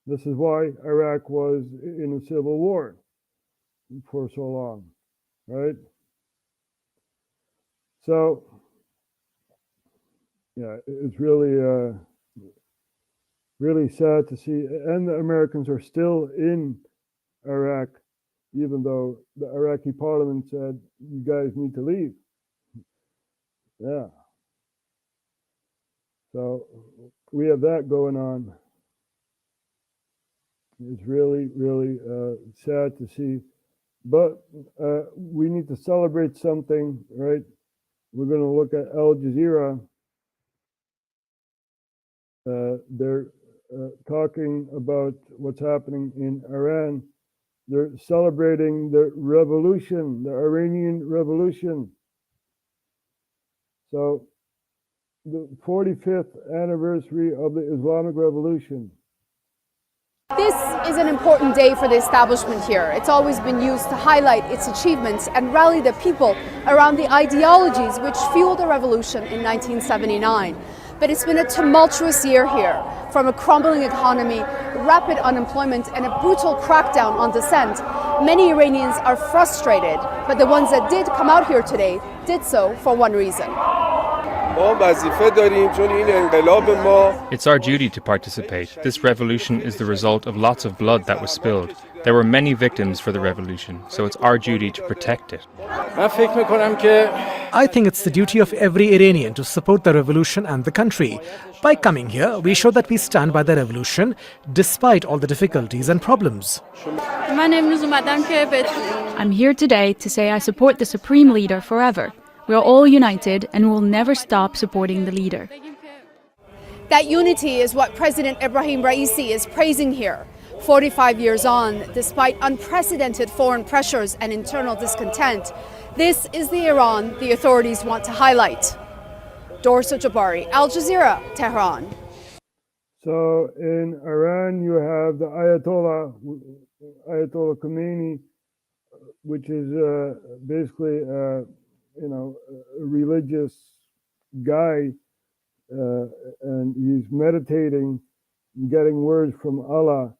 This is why Iraq was in a civil war for so long, right? So, yeah, it's really, really sad to see. And the Americans are still in Iraq, even though the Iraqi parliament said, you guys need to leave. Yeah. So we have that going on. It's really, really sad to see. But we need to celebrate something, right? We're going to look at Al Jazeera. They're talking about what's happening in Iran. They're celebrating the revolution, the Iranian Revolution. So the 45th anniversary of the Islamic Revolution. This is an important day for the establishment here. It's always been used to highlight its achievements and rally the people around the ideologies which fueled the revolution in 1979. But it's been a tumultuous year here, from a crumbling economy, rapid unemployment, and a brutal crackdown on dissent. Many Iranians are frustrated, but the ones that did come out here today did so for one reason. It's our duty to participate. This revolution is the result of lots of blood that was spilled. There were many victims for the revolution, so it's our duty to protect it. I think it's the duty of every Iranian to support the revolution and the country. By coming here, we show that we stand by the revolution despite all the difficulties and problems. I'm here today to say I support the Supreme Leader forever. We are all united and will never stop supporting the leader. That unity is what President Ibrahim Raisi is praising here. 45 years on, despite unprecedented foreign pressures and internal discontent, this is the Iran the authorities want to highlight. Dorsa Jabari, Al Jazeera, Tehran. So in Iran, you have the Ayatollah Khomeini, which is basically, a religious guy, and he's meditating, getting words from Allah,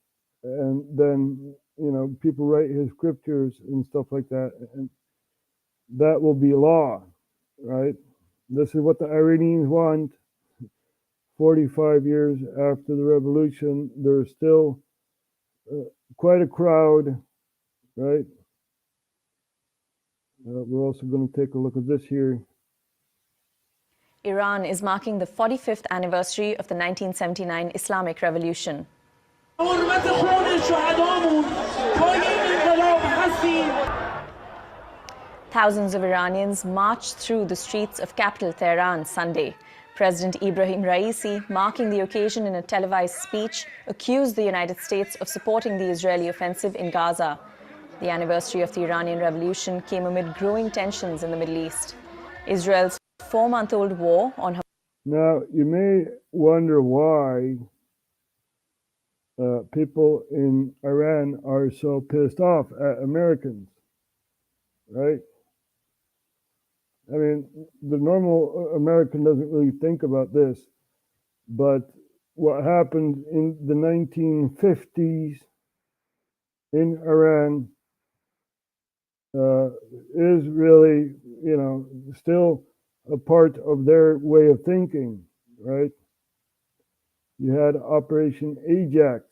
and then, people write his scriptures and stuff like that, and that will be law, right? This is what the Iranians want. 45 years after the revolution, there's still quite a crowd, right? We're also going to take a look at this here. Iran is marking the 45th anniversary of the 1979 Islamic Revolution. Thousands of Iranians marched through the streets of capital Tehran Sunday. President Ibrahim Raisi, marking the occasion in a televised speech, accused the United States of supporting the Israeli offensive in Gaza. The anniversary of the Iranian Revolution came amid growing tensions in the Middle East. Israel's 4-month-old war on her... Now, you may wonder why people in Iran are so pissed off at Americans, right? I mean, the normal American doesn't really think about this, but what happened in the 1950s in Iran is really, still a part of their way of thinking, right? You had Operation Ajax,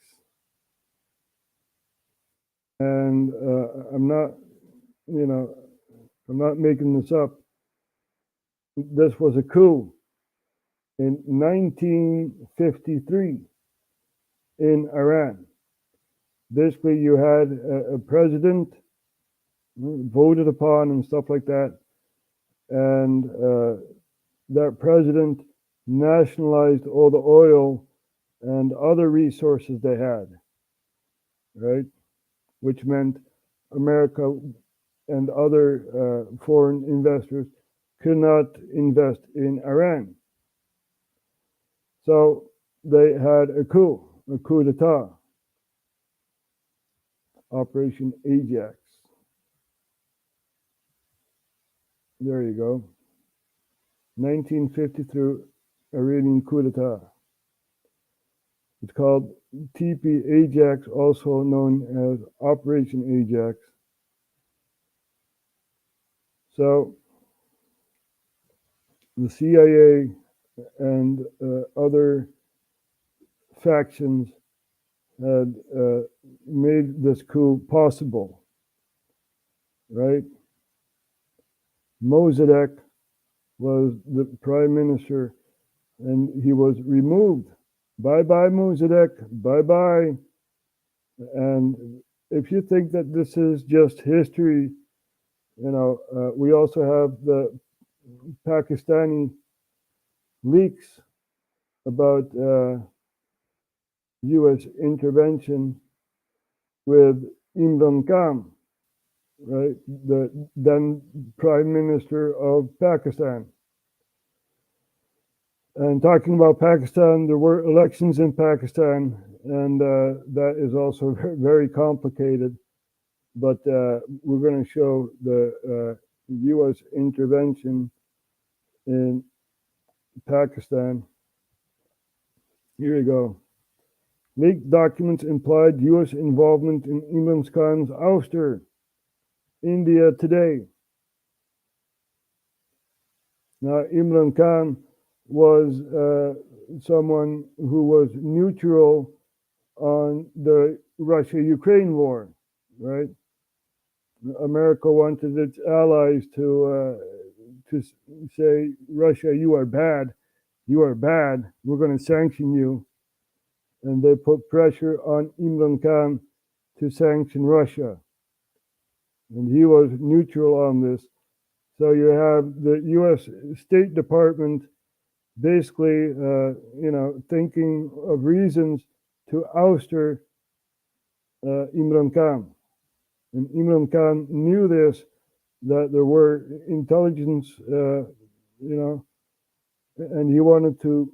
and I'm not making this up. This was a coup in 1953 in Iran. Basically, you had a president voted upon and stuff like that, and that president nationalized all the oil and other resources they had, right? Which meant America and other foreign investors could not invest in Iran. So they had a coup d'etat, Operation Ajax. There you go. 1953 Iranian coup d'etat. It's called TP Ajax, also known as Operation Ajax. So the CIA and other factions had made this coup possible, right? Mossadegh was the prime minister, and he was removed. Bye-bye, Mossadegh, bye-bye. And if you think that this is just history, we also have the Pakistani leaks about U.S. intervention with Imran Khan, right? The then Prime Minister of Pakistan. And talking about Pakistan, there were elections in Pakistan, and that is also very complicated. But we're going to show the U.S. intervention in Pakistan. Here we go. Leaked documents implied U.S. involvement in Imran Khan's ouster. India Today. Now, Imran Khan was someone who was neutral on the Russia-Ukraine war, right? America wanted its allies to say, Russia, you are bad, we're going to sanction you. And they put pressure on Imran Khan to sanction Russia. And he was neutral on this. So you have the U.S. State Department basically, thinking of reasons to ouster Imran Khan. And Imran Khan knew this, that there were intelligence, and he wanted to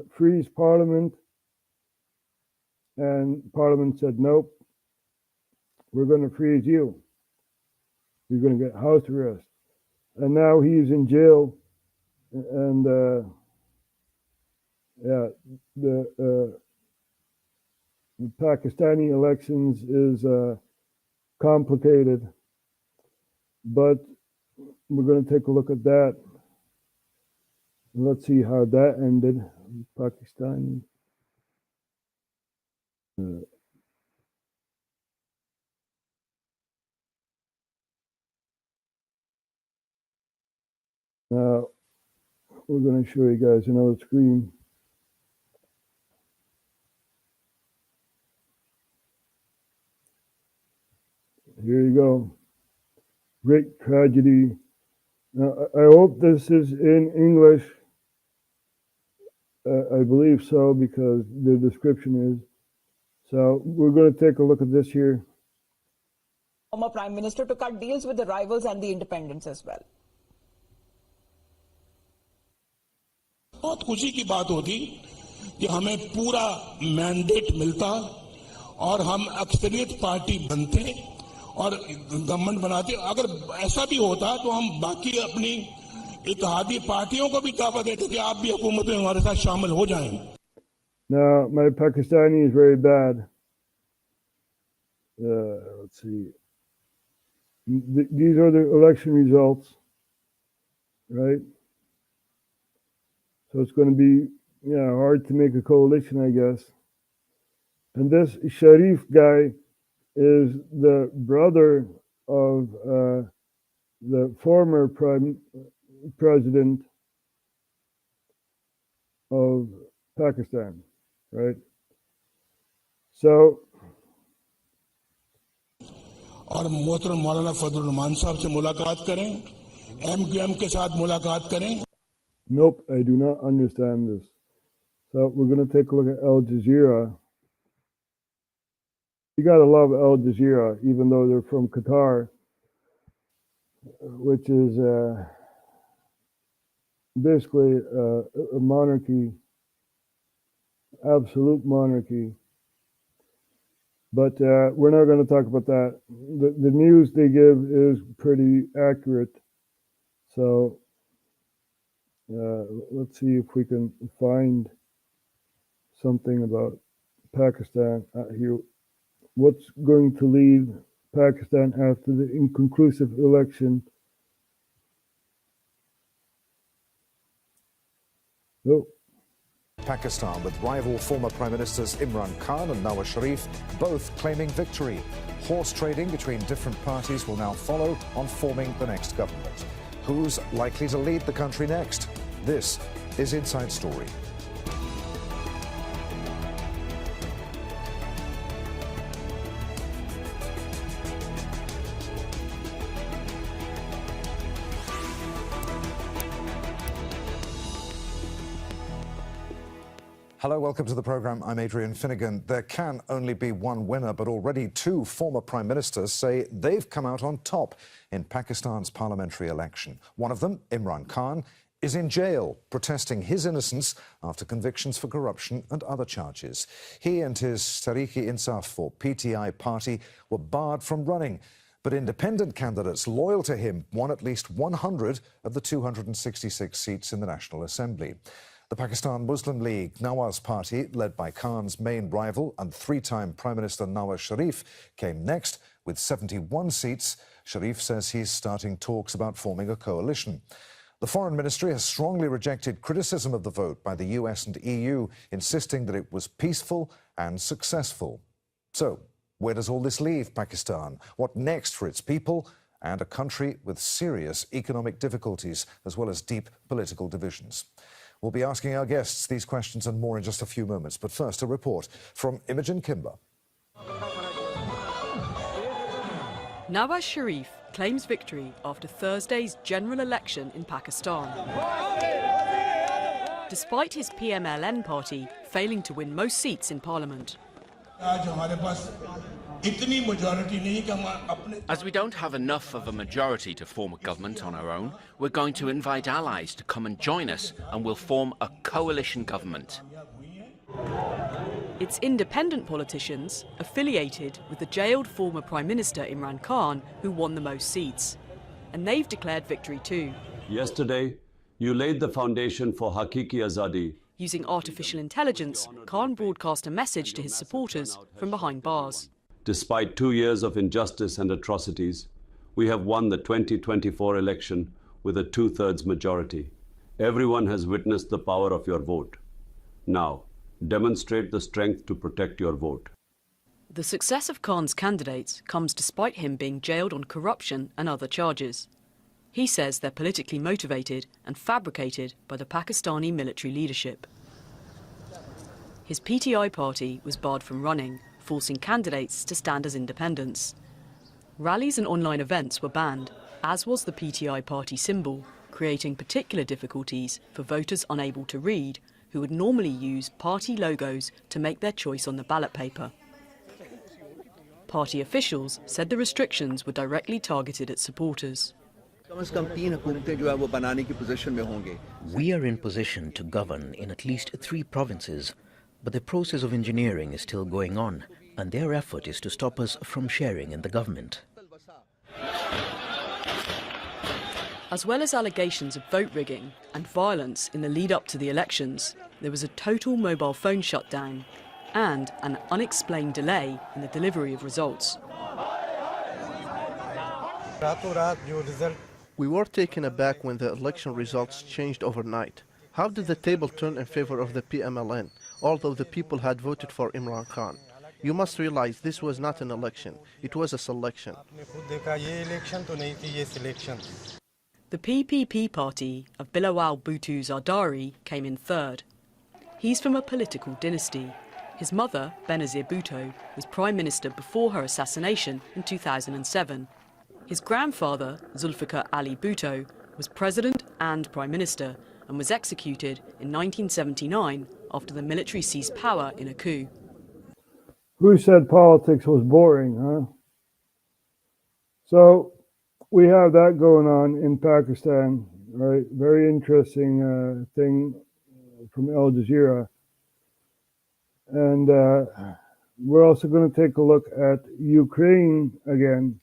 freeze Parliament. And Parliament said, nope, we're going to freeze you. You're going to get house arrest. And now he's in jail. And the Pakistani elections is complicated, but we're going to take a look at that. Let's see how that ended. Pakistani. Now, we're going to show you guys another screen. Here you go. Great tragedy. Now, I hope this is in English. I believe so, because the description is. So we're going to take a look at this here. Former Prime Minister to cut deals with the rivals and the independents as well. बहुत खुशी की बात होती कि हमें पूरा mandate मिलता और हम अक्सरियत पार्टी बनते और गवर्नमेंट बनाते। अगर ऐसा भी होता तो हम बाकी अपनी इत्तेहादी पार्टियों को भी दावा देते कि आप भी हुकूमत में हमारे साथ शामिल हो जाएं। Now, my Pakistani is very bad. Let's see. These are the election results, right? So it's going to be, hard to make a coalition, I guess. And this Sharif guy is the brother of the former president of Pakistan, right? So. और मोहतरम मौलाना फजलुर रहमान साहब से मुलाकात करें, MQM के साथ मुलाकात करें. Nope, I do not understand this. So we're going to take a look at Al Jazeera. You got to love Al Jazeera, even though they're from Qatar, which is basically a monarchy, absolute monarchy. But we're not going to talk about that. The news they give is pretty accurate. So let's see if we can find something about Pakistan here. What's going to leave Pakistan after the inconclusive election? Oh. Pakistan, with rival former Prime Ministers Imran Khan and Nawaz Sharif both claiming victory. Horse trading between different parties will now follow on forming the next government. Who's likely to lead the country next? This is Inside Story. Hello, welcome to the programme. I'm Adrian Finnegan. There can only be one winner, but already two former Prime Ministers say they've come out on top in Pakistan's parliamentary election. One of them, Imran Khan, is in jail, protesting his innocence after convictions for corruption and other charges. He and his Tehreek-e-Insaf for PTI party were barred from running, but independent candidates loyal to him won at least 100 of the 266 seats in the National Assembly. The Pakistan Muslim League Nawaz Party, led by Khan's main rival and three-time Prime Minister Nawaz Sharif, came next with 71 seats. Sharif says he's starting talks about forming a coalition. The Foreign Ministry has strongly rejected criticism of the vote by the US and EU, insisting that it was peaceful and successful. So, where does all this leave Pakistan? What next for its people and a country with serious economic difficulties, as well as deep political divisions? We'll be asking our guests these questions and more in just a few moments. But first, a report from Imogen Kimber. Nawaz Sharif claims victory after Thursday's general election in Pakistan. Despite his PMLN party failing to win most seats in parliament. As we don't have enough of a majority to form a government on our own, we're going to invite allies to come and join us, and we'll form a coalition government. It's independent politicians affiliated with the jailed former Prime Minister Imran Khan who won the most seats. And they've declared victory too. Yesterday, you laid the foundation for Hakiki Azadi. Using artificial intelligence, Khan broadcast a message to his supporters from behind bars. Despite 2 years of injustice and atrocities, we have won the 2024 election with a 2/3 majority. Everyone has witnessed the power of your vote. Now, demonstrate the strength to protect your vote. The success of Khan's candidates comes despite him being jailed on corruption and other charges. He says they're politically motivated and fabricated by the Pakistani military leadership. His PTI party was barred from running, forcing candidates to stand as independents. Rallies and online events were banned, as was the PTI party symbol, creating particular difficulties for voters unable to read, who would normally use party logos to make their choice on the ballot paper. Party officials said the restrictions were directly targeted at supporters. We are in position to govern in at least 3 provinces, but the process of engineering is still going on, and their effort is to stop us from sharing in the government. As well as allegations of vote rigging and violence in the lead up to the elections, there was a total mobile phone shutdown and an unexplained delay in the delivery of results. We were taken aback when the election results changed overnight. How did the table turn in favor of the PMLN, although the people had voted for Imran Khan? You must realize this was not an election, it was a selection. The PPP party of Bilawal Bhutto Zardari came in third. He's from a political dynasty. His mother, Benazir Bhutto, was Prime Minister before her assassination in 2007. His grandfather, Zulfikar Ali Bhutto, was President and Prime Minister and was executed in 1979 after the military seized power in a coup. Who said politics was boring, huh? So we have that going on in Pakistan, right? Very interesting thing from Al Jazeera. And we're also going to take a look at Ukraine again,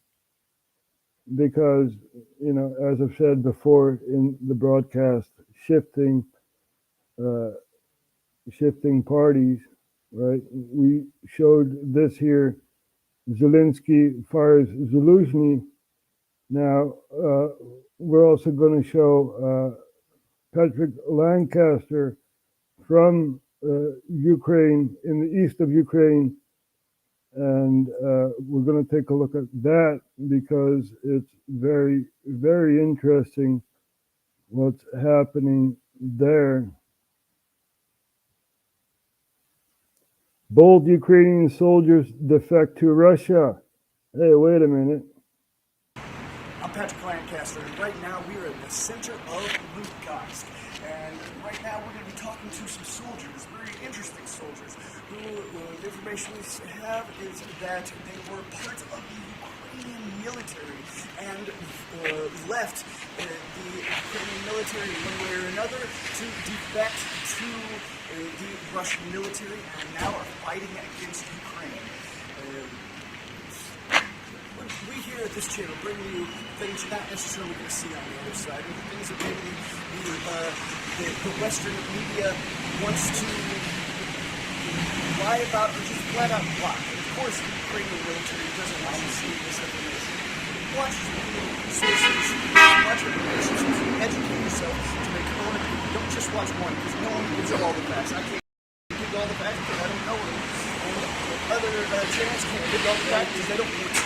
because, you know, as I've said before in the broadcast, shifting parties, right? We showed this here. Zelensky fires Zelensky. Now we're also going to show Patrick Lancaster from Ukraine, in the east of Ukraine, and we're going to take a look at that because it's very, very interesting what's happening there. Bold Ukrainian soldiers defect to Russia. Hey, wait a minute. I'm Patrick Lancaster, and right now we are in the center of Lugansk. And right now we're going to be talking to some soldiers, very interesting soldiers, who the information we have is that they were part of the Ukrainian military and left the Ukrainian military in one way or another to defect to the Russian military and now are fighting against Ukraine. We here at this channel bring you things you're not necessarily going to see on the other side, and things that maybe the Western media wants to lie about or just flat out block. And of course, the Ukrainian military doesn't want to see this information. Watch sources, watch information, educate yourself to make your own opinion. Don't just watch one, because no one gives you all the facts. I can't give all the facts because I don't know them. And other channels can't give all the facts because they don't want to.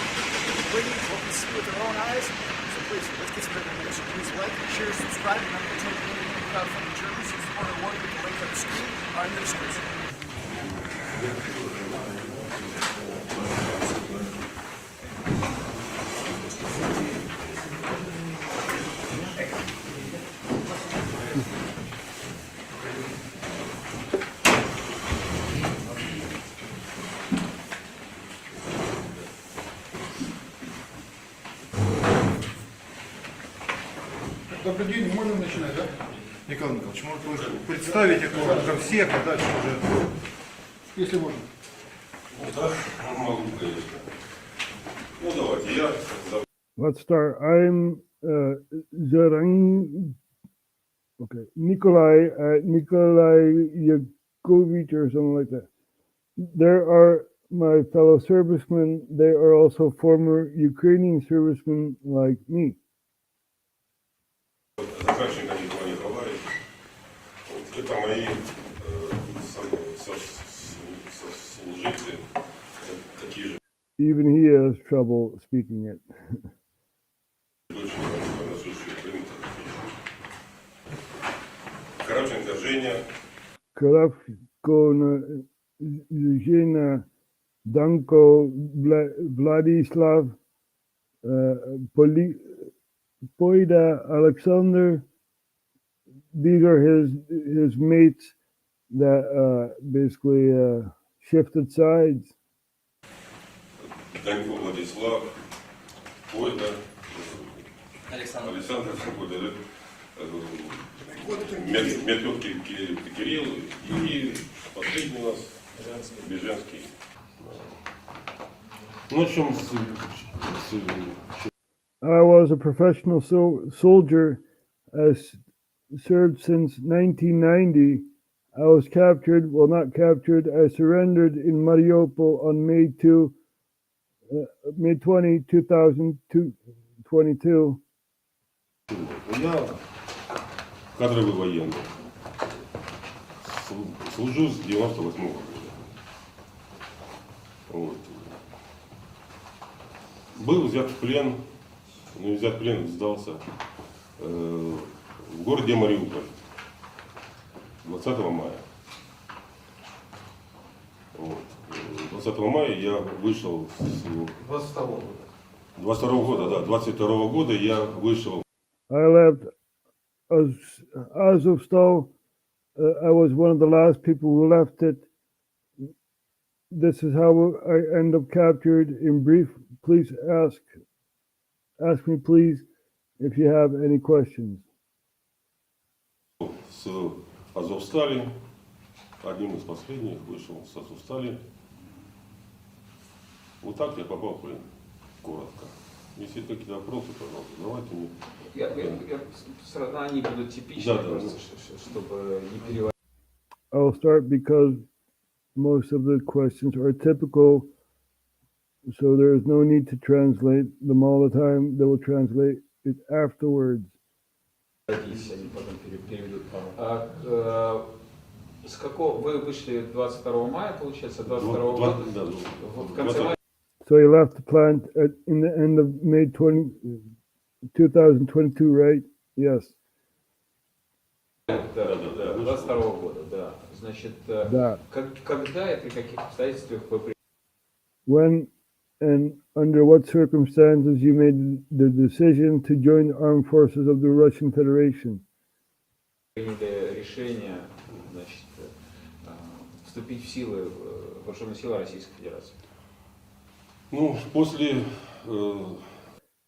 Bring what we see with our own eyes. So please, let's get some information. Please like, share, subscribe, and remember to turn on the crowdfunding journey. So support our work with the link on the screen or in the description. Добрый день, можно начинать, да? Николай Николаевич, может вы представите коротко всех, а дальше уже, если можно. Да, могу, конечно. Ну, давайте, я... Let's start. I'm Nikolai Yakovich or something like that. There are my fellow servicemen. They are also former Ukrainian servicemen like me. Заказчик Николай Николаевич. Это мои сослужители, такие же. Even he has trouble speaking it. Кравченко Женя. Kravko Zhena, Danko Vladislav, Poida Alexander. These are his mates that basically shifted sides. Данько Владислав, Пойда, Александр Пойда, Метлюк Кирилл и последний у нас Беженский. Ну, в чем... I was a professional soldier. I served since 1990. I was captured, well, not captured. I surrendered in Mariupol on May 20, 2022. Я кадровый военный. Служу с 98 года. Вот. Был взят в плен, но взят в плен, сдался в городе Мариуполь 20 мая. Вот. 20 мая я вышел с 22 года, да, 22 года я вышел. I left Azovstal. I was one of the last people who left it. This is how I end up captured. In brief, please ask me, please, if you have any questions. С Азовстали, одним из последних, вышел с Азовстали. Вот так я попал в плен, коротко. Если какие-то вопросы, пожалуйста, задавайте мне. I'll start because most of the questions are typical, so there is no need to translate them all the time. They will translate it afterwards. С какого вы вышли 22 мая, получается, 22 в конце. So you left the plant in the end of May 2022, right? Yes. Да, 22 года, да. Значит, когда и при каких обстоятельствах вы... When and under what circumstances you made the decision to join the armed forces of the Russian Federation? Приняли решение, значит, вступить в силы вооруженные силы Российской Федерации. Ну, после...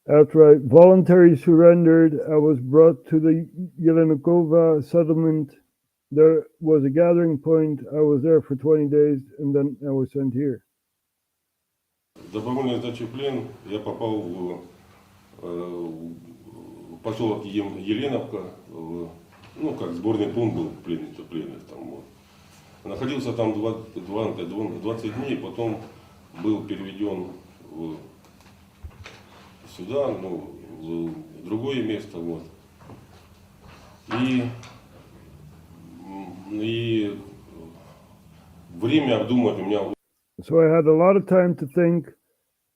After I voluntarily surrendered, I was brought to the Yelenikova settlement. There was a gathering point. I was there for 20 days, and then I was sent here. Добровольной сдачи в плен я попал в поселок Еленовка, ну, как сборный пункт был пленных там. Вот. Находился там 20 дней, потом был переведен сюда, ну, в другое место, вот. И время обдумать у меня. So I had a lot of time to think.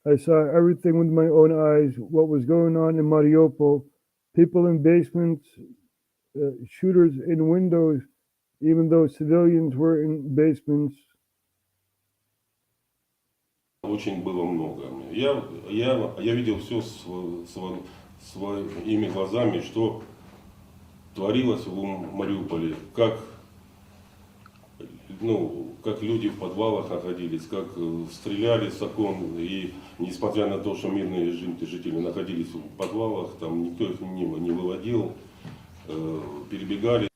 I saw everything with my own eyes, what was going on in Mariupol, people in basements, shooters in windows, even though civilians were in basements. Очень было много. Я видел все своими глазами, что творилось в Мариуполе, как люди в подвалах находились, как стреляли с окон, и несмотря на то, что мирные жители находились в подвалах, там никто их не выводил, перебегали.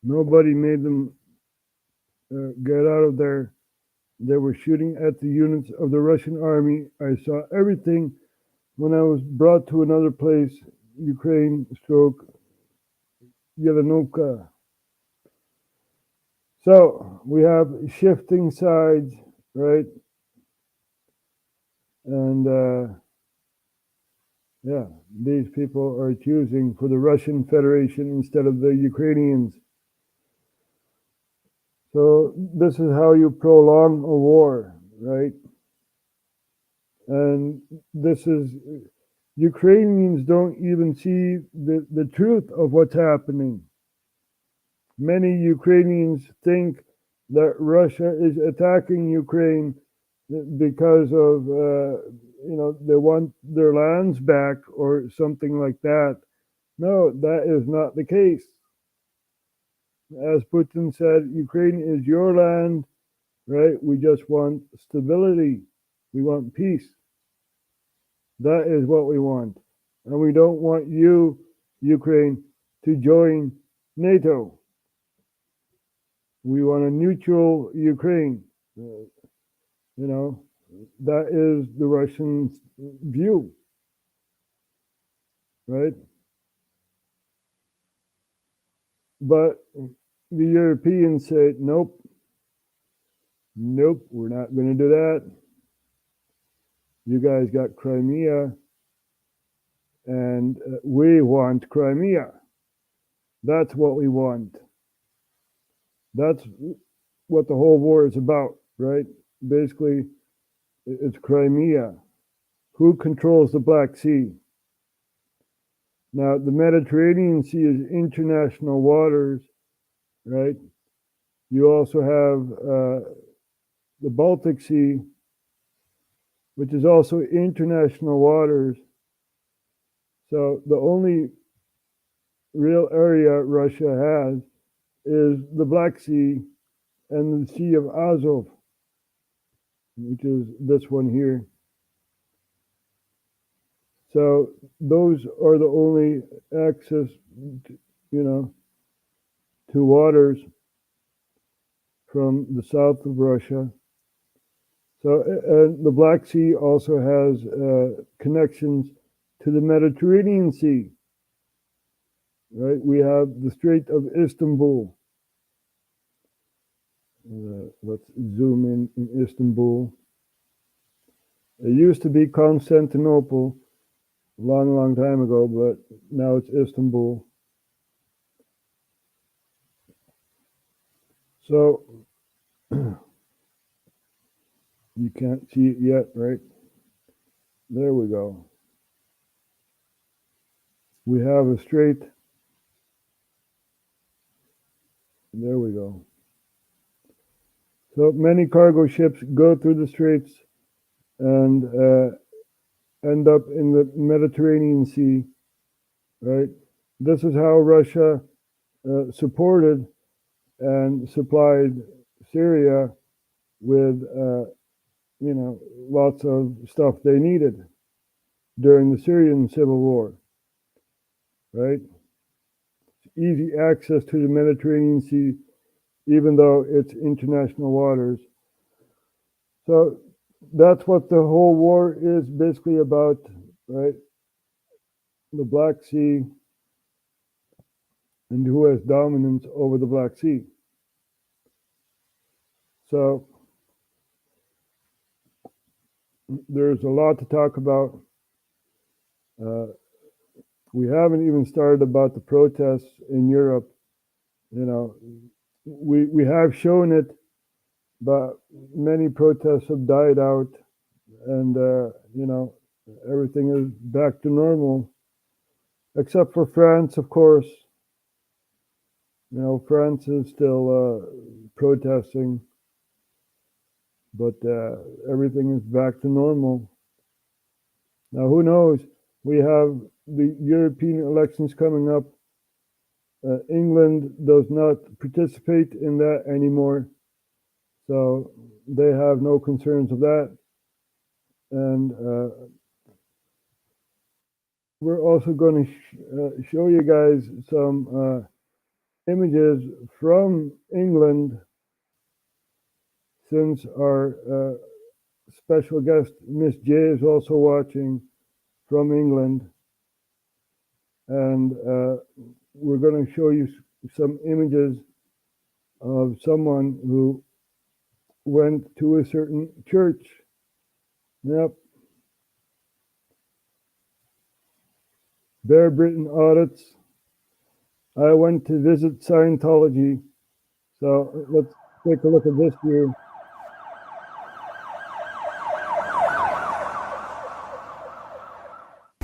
Nobody made them get out of there. They were shooting at the units of the Russian army. I saw everything when I was brought to another place, Ukraine / Yelenovka. So we have shifting sides, right? And these people are choosing for the Russian Federation instead of the Ukrainians. So this is how you prolong a war, right? And this is, Ukrainians don't even see the truth of what's happening. Many Ukrainians think that Russia is attacking Ukraine because of, they want their lands back or something like that. No, that is not the case. As Putin said, Ukraine is your land, right? We just want stability. We want peace. That is what we want. And we don't want you, Ukraine, to join NATO. We want a neutral Ukraine. That is the Russian view, right? But the Europeans say, nope, we're not going to do that. You guys got Crimea, and we want Crimea. That's what we want. That's what the whole war is about, right? Basically, it's Crimea. Who controls the Black Sea? Now, the Mediterranean Sea is international waters, right? You also have the Baltic Sea, which is also international waters. So the only real area Russia has is the Black Sea and the Sea of Azov, which is this one here. So those are the only access, to waters from the south of Russia. So the Black Sea also has connections to the Mediterranean Sea. right? We have the Strait of Istanbul. Let's zoom in Istanbul. It used to be Constantinople a long time ago, but now it's Istanbul. So, you can't see it yet, right? There we go. We have a strait. There we go. So many cargo ships go through the straits and end up in the Mediterranean Sea, right? This is how Russia supported and supplied Syria with, lots of stuff they needed during the Syrian civil war, right? Easy access to the Mediterranean Sea, even though it's international waters. So that's what the whole war is basically about, right? The Black Sea and who has dominance over the Black Sea. So there's a lot to talk about. We haven't even started about the protests in Europe. We have shown it, but many protests have died out, and everything is back to normal, except for France, of course. France is still protesting, but everything is back to normal. Now, who knows? We have the European elections coming up. England does not participate in that anymore, so they have no concerns of that. And we're also going to show you guys some images from England, since our special guest, Miss J, is also watching from England. And we're going to show you some images of someone who went to a certain church. Yep. Bear Britain audits. I went to visit Scientology. So let's take a look at this here.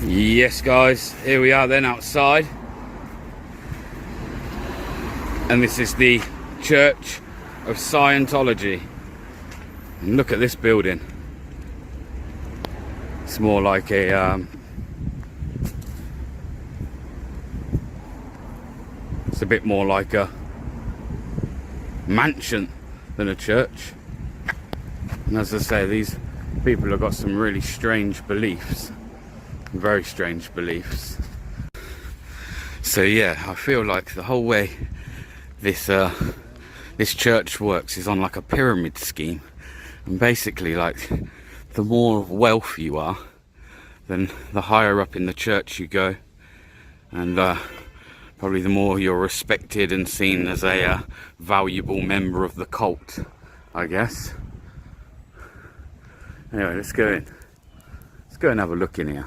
Yes, guys, here we are then outside. And this is the Church of Scientology. And look at this building. It's more like a it's a bit more like a mansion than a church. And as I say, these people have got some really strange beliefs. Very strange beliefs. So yeah, I feel like the whole way this church works is on like a pyramid scheme, and basically like the more wealth you are, then the higher up in the church you go, and probably the more you're respected and seen as a valuable member of the cult, I guess. Anyway, let's go in. Let's go and have a look in here.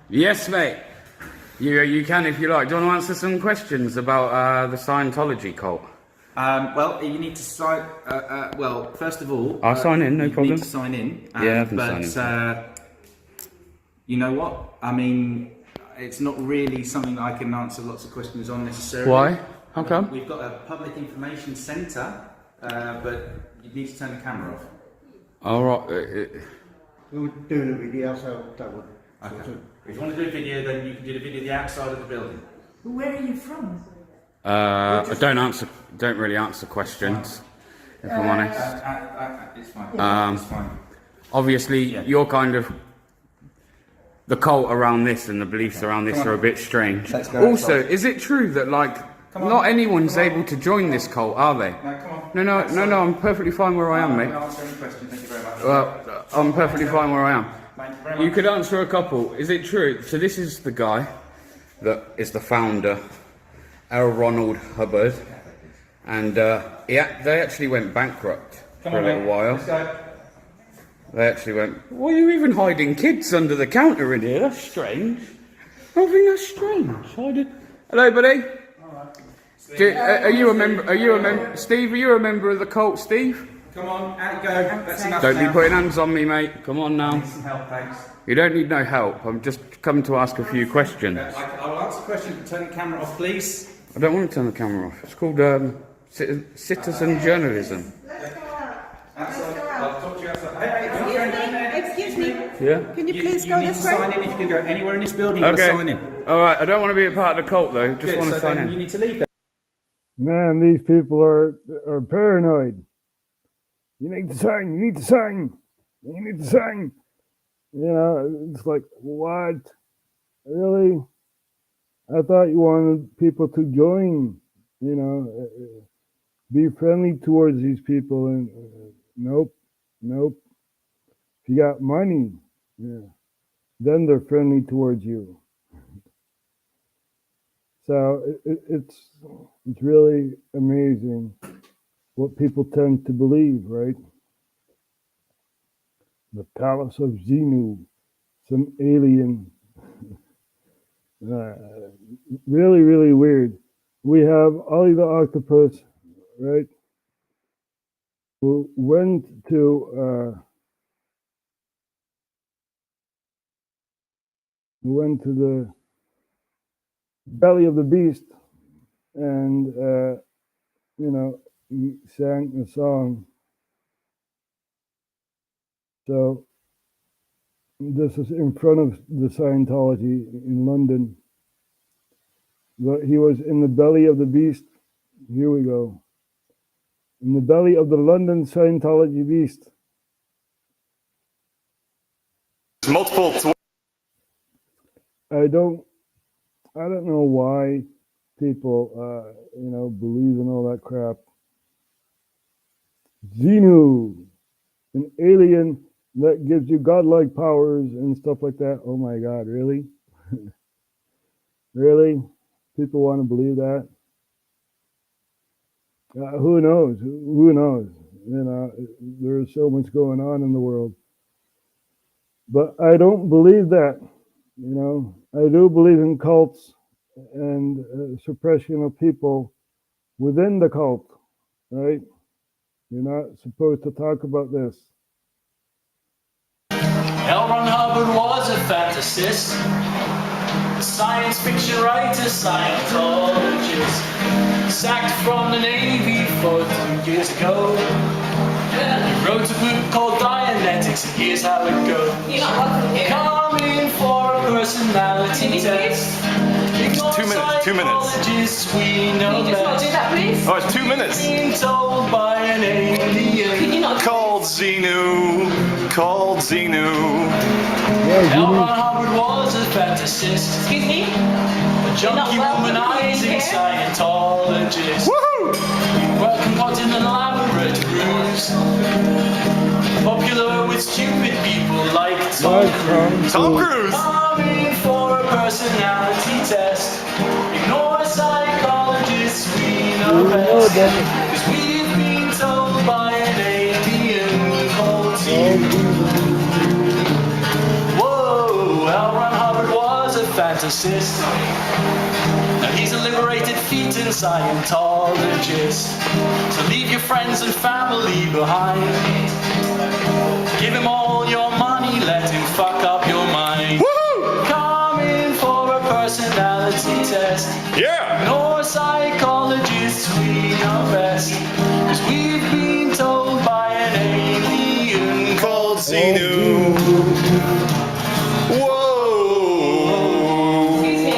Yes, mate. You can if you like. Do you want to answer some questions about the Scientology cult? Well, you need to sign. Well, first of all, I'll sign in. No problem. You need to sign in. Yeah, I can sign in. You know what? I mean, it's not really something that I can answer lots of questions on necessarily. Why? How come? We've got a public information centre, but you need to turn the camera off. All right. We were doing a video, so that would. Okay. If you want to do a video, then you can do the video of the outside of the building. Where are you from? I don't really answer questions, if I'm honest. It's fine. It's fine. Obviously, you're kind of the cult around this and the beliefs around this are a bit strange. Let's go Also, outside. is it true that like not anyone's able to join this cult, are they? No, come on. No, I'm perfectly fine where I am, mate. I'll answer any question. Thank you very much. Well, I'm perfectly fine where I am. Thank you very much. You could answer a couple. Is it true? So this is the guy that is the founder, L. Ronald Hubbard, and they actually went bankrupt for a little while. Let's go. They actually went, why are you even hiding kids under the counter in here? That's strange. I think that's strange. Hello, buddy. Are you a member? Steve, are you a member of the cult, Steve? Come on, out you go. That's enough. Don't be putting hands on me, mate. Come on now. I need some help, thanks. You don't need no help. I'm just come to ask a few questions. I will answer questions. Turn the camera off, please. I don't want to turn the camera off. It's called citizen journalism. I'll talk to you outside. Excuse me. Yeah? Can you please you go need this to way? sign in. If you can go anywhere in this building, you Okay. sign in. All right. I don't want to be a part of the cult though. Just Good, want to so sign then in. you need to leave then. Man, these people are paranoid. You need to sign. You need to sign. You need to sign. You know, it's like, what? Really? I thought you wanted people to join. You know, be friendly towards these people, and nope. If you got money, yeah, then they're friendly towards you. So it's really amazing what people tend to believe, right? The Palace of Xenu, some alien. Really, really weird. We have Ollie the Octopus, right? Who went to the belly of the beast, and you know, he sang a song. So this is in front of the Scientology in London. But he was in the belly of the beast. Here we go. In the belly of the London Scientology beast. Multiple. I don't know why people, you know, believe in all that crap. Xenu, an alien that gives you godlike powers and stuff like that. Oh my God, really? Really? People want to believe that? Who knows? Who knows? You know, there's so much going on in the world. But I don't believe that. You know, I do believe in cults and suppression of people within the cult, right? You're not supposed to talk about this. L. Ron Hubbard was a fantasist, a science fiction writer, Scientologist, sacked from the Navy 4 years ago. He wrote a book called Dianetics, and here's how it goes. Come in for a personality test. 2 minutes. 2 minutes. We know Can you just not do that, please? Oh, it's 2 minutes. Being told by an alien. Can you not? Called Xenu. Called Xenu. L. Ron Hubbard was a fantasist. Excuse me? A junkie womanizing Scientologist. Woohoo! Well concocted in laboratories. Popular with stupid people like Tom Cruise. Tom Cruise! Coming for a personality test. Ignore psychologists, we know best. Cause we've been told by an alien called Xenu. Whoa, L. Ron Hubbard was a fantasist. Now he's a liberated fetus Scientologist. So leave your friends and family behind. Give him all your money, let him fuck up your mind. Woohoo! Come in for a personality test. Yeah! Ignore psychologists, we know best. Cause we've been told by an alien called Xenu. Whoa! Excuse me.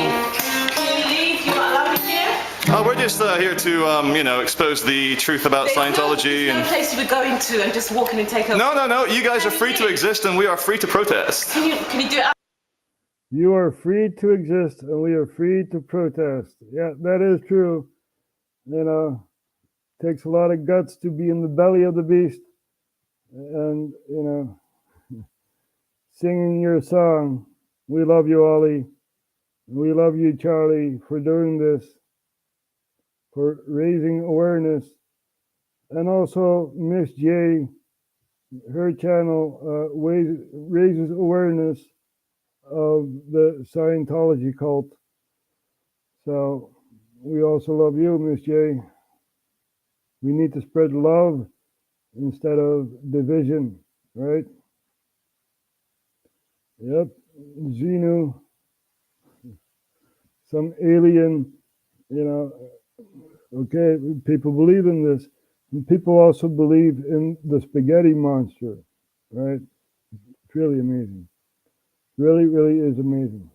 Can you leave? You're not allowed in here? Oh, we're just here to, you know, expose the truth about Scientology There's no and. place you were going to and just walk in and take over. No. You guys are free to exist, and we are free to protest. Can you do it? You are free to exist and we are free to protest. Yeah, that is true. You know, takes a lot of guts to be in the belly of the beast and, you know, singing your song. We love you, Ollie. We love you, Charlie, for doing this, for raising awareness. And also Miss J, her channel raises awareness of the Scientology cult. So we also love you, Miss J. We need to spread love instead of division, right? Yep, Xenu, some alien, you know, okay, people believe in this. And people also believe in the spaghetti monster, right? It's really amazing. Really, really is amazing.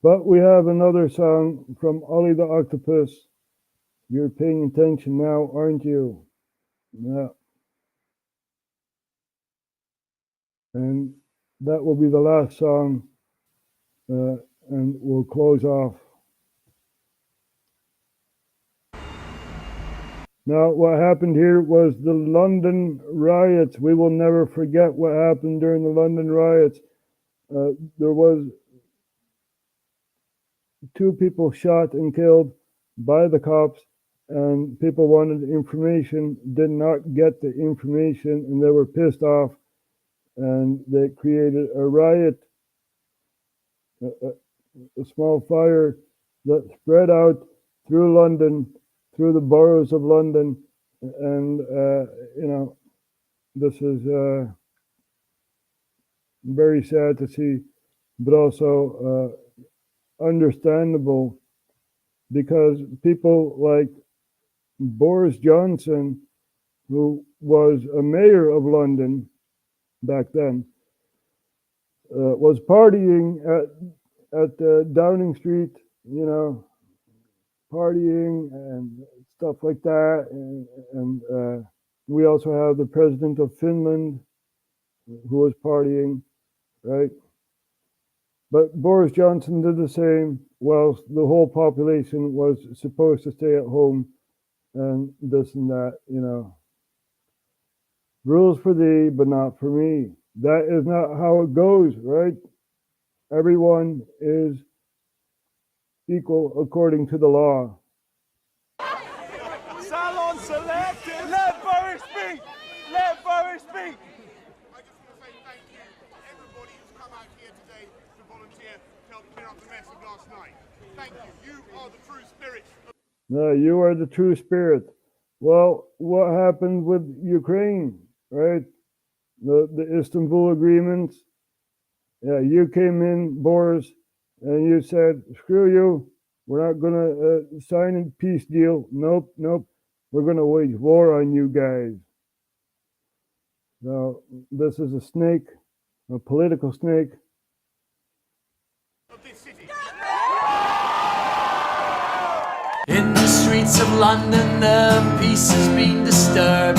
But we have another song from Ollie the Octopus. You're paying attention now, aren't you? Yeah. And that will be the last song, and we'll close off. Now, what happened here was the London riots. We will never forget what happened during the London riots. There was 2 people shot and killed by the cops, and people wanted information, did not get the information, and they were pissed off, and they created a riot, a small fire that spread out through London, through the boroughs of London, and you know, this is very sad to see, but also understandable, because people like Boris Johnson, who was a mayor of London back then, was partying at Downing Street, you know, partying and stuff like that. And we also have the president of Finland who was partying, right? But Boris Johnson did the same, whilst the whole population was supposed to stay at home and this and that, you know. Rules for thee, but not for me. That is not how it goes, right? Everyone is equal according to the law. Salon selected. Let Boris speak. Let Boris speak. I just want to say thank you to everybody who's come out here today to volunteer to help clear up the mess of last night. Thank you. You are the true spirit. No, you are the true spirit. Well, what happened with Ukraine, right? The Istanbul agreements. Yeah, you came in, Boris, and you said, screw you. We're not going to sign a peace deal. Nope, nope. We're going to wage war on you guys. Now, this is a snake, a political snake. In the streets of London, the peace has been disturbed.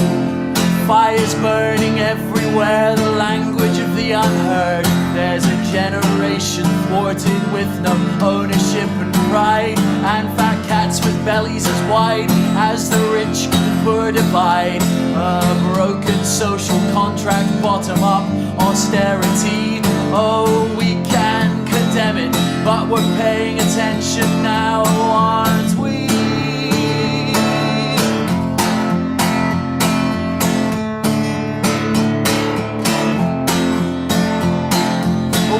Fires burning everywhere, the language of the unheard. There's a generation thwarted with no ownership and pride, and fat cats with bellies as wide as the rich and poor divide. A broken social contract, bottom up austerity. Oh, we can condemn it, but we're paying attention now, aren't we?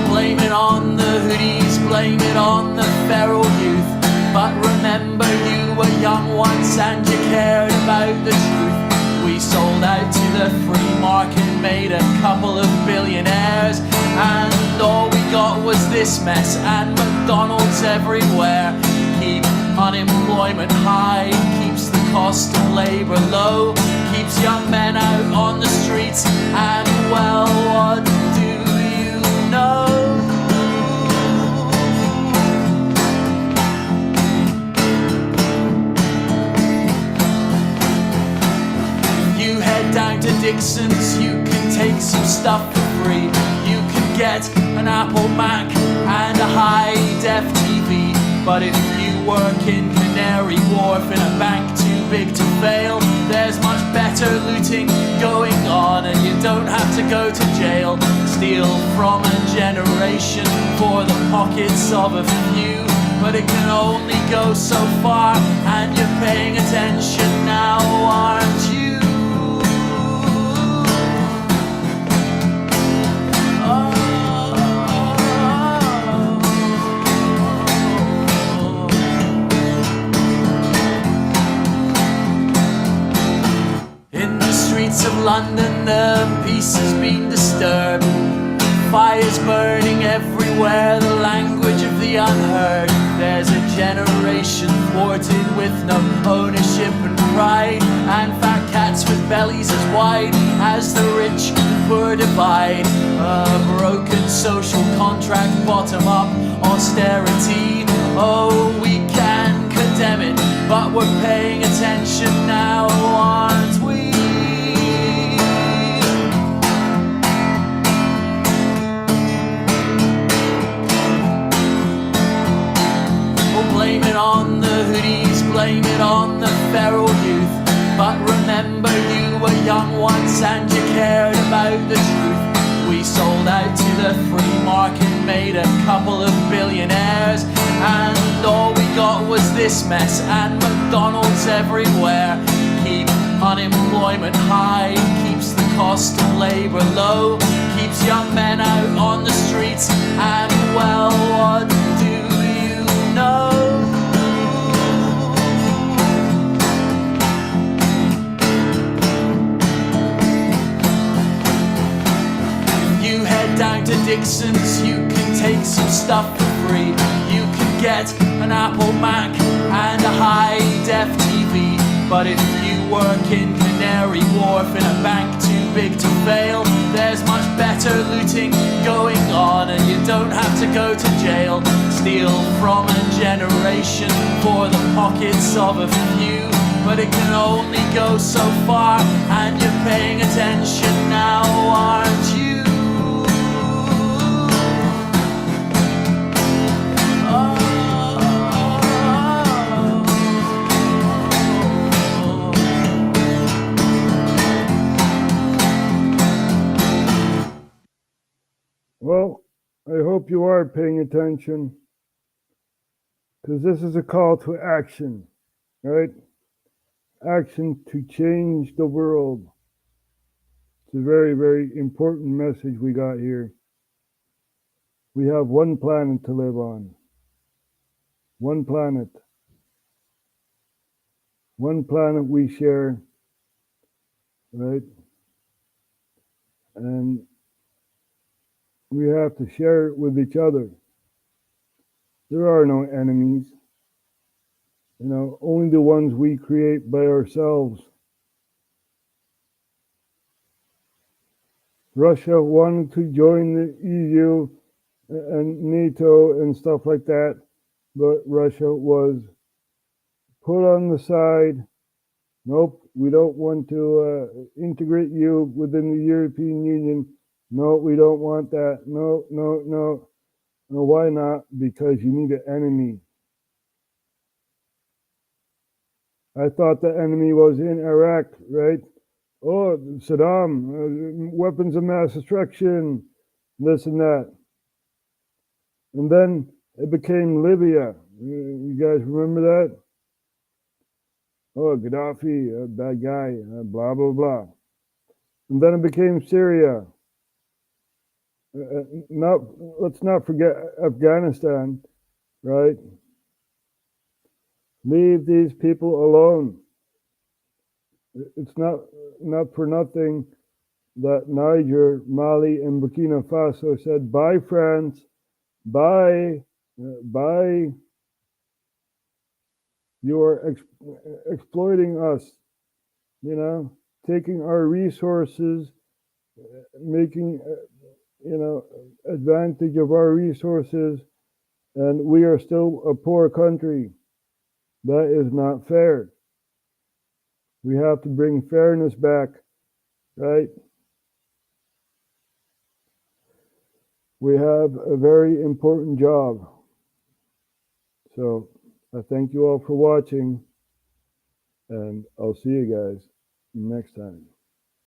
Blame it on the hoodies, blame it on the feral youth. But remember, you were young once and you cared about the truth. We sold out to the free market, made a couple of billionaires, and all we got was this mess and McDonald's everywhere. Keep unemployment high, keeps the cost of labour low, keeps young men out on the streets, and well, what do you know? Down to Dixon's, you can take some stuff for free. You can get an Apple Mac and a high-def TV. But if you work in Canary Wharf in a bank too big to fail, there's much better looting going on, and you don't have to go to jail. Steal from a generation for the pockets of a few, but it can only go so far, and you're paying attention now, aren't you? In the streets of London, the peace has been disturbed. Fires burning everywhere, the language of the unheard. There's a generation thwarted with no ownership and pride, and fat cats with bellies as wide as the rich and poor divide. A broken social contract, bottom up austerity. Oh, we can condemn it, but we're paying attention now, aren't we? Blame it on the hoodies, blame it on the feral youth. But remember, you were young once and you cared about the truth. We sold out to the free market, made a couple of billionaires, and all we got was this mess and McDonald's everywhere. Keep unemployment high, keeps the cost of labour low, keeps young men out on the streets, and well, what do you know? Down to Dixon's, you can take some stuff for free. You can get an Apple Mac and a high-def TV. But if you work in Canary Wharf in a bank too big to fail, there's much better looting going on, and you don't have to go to jail. Steal from a generation for the pockets of a few, but it can only go so far, and you're paying attention now, aren't you? Well, I hope you are paying attention, because this is a call to action, right? Action to change the world. It's a very, very important message we got here. We have one planet to live on. One planet. One planet we share, right? And we have to share it with each other. There are no enemies. You know, only the ones we create by ourselves. Russia wanted to join the EU and NATO and stuff like that, but Russia was put on the side. Nope, we don't want to integrate you within the European Union. No, we don't want that. No. No, why not? Because you need an enemy. I thought the enemy was in Iraq, right? Oh, Saddam, weapons of mass destruction, this and that. And then it became Libya. You guys remember that? Oh, Gaddafi, bad guy, blah, blah, blah. And then it became Syria. Let's not forget Afghanistan, right? Leave these people alone. It's not for nothing that Niger, Mali, and Burkina Faso said, bye, France, bye. You are exploiting us, you know, taking our resources, making, advantage of our resources, and we are still a poor country. That is not fair. We have to bring fairness back, right? we have a very important job. So I thank you all for watching, and I'll see you guys next time.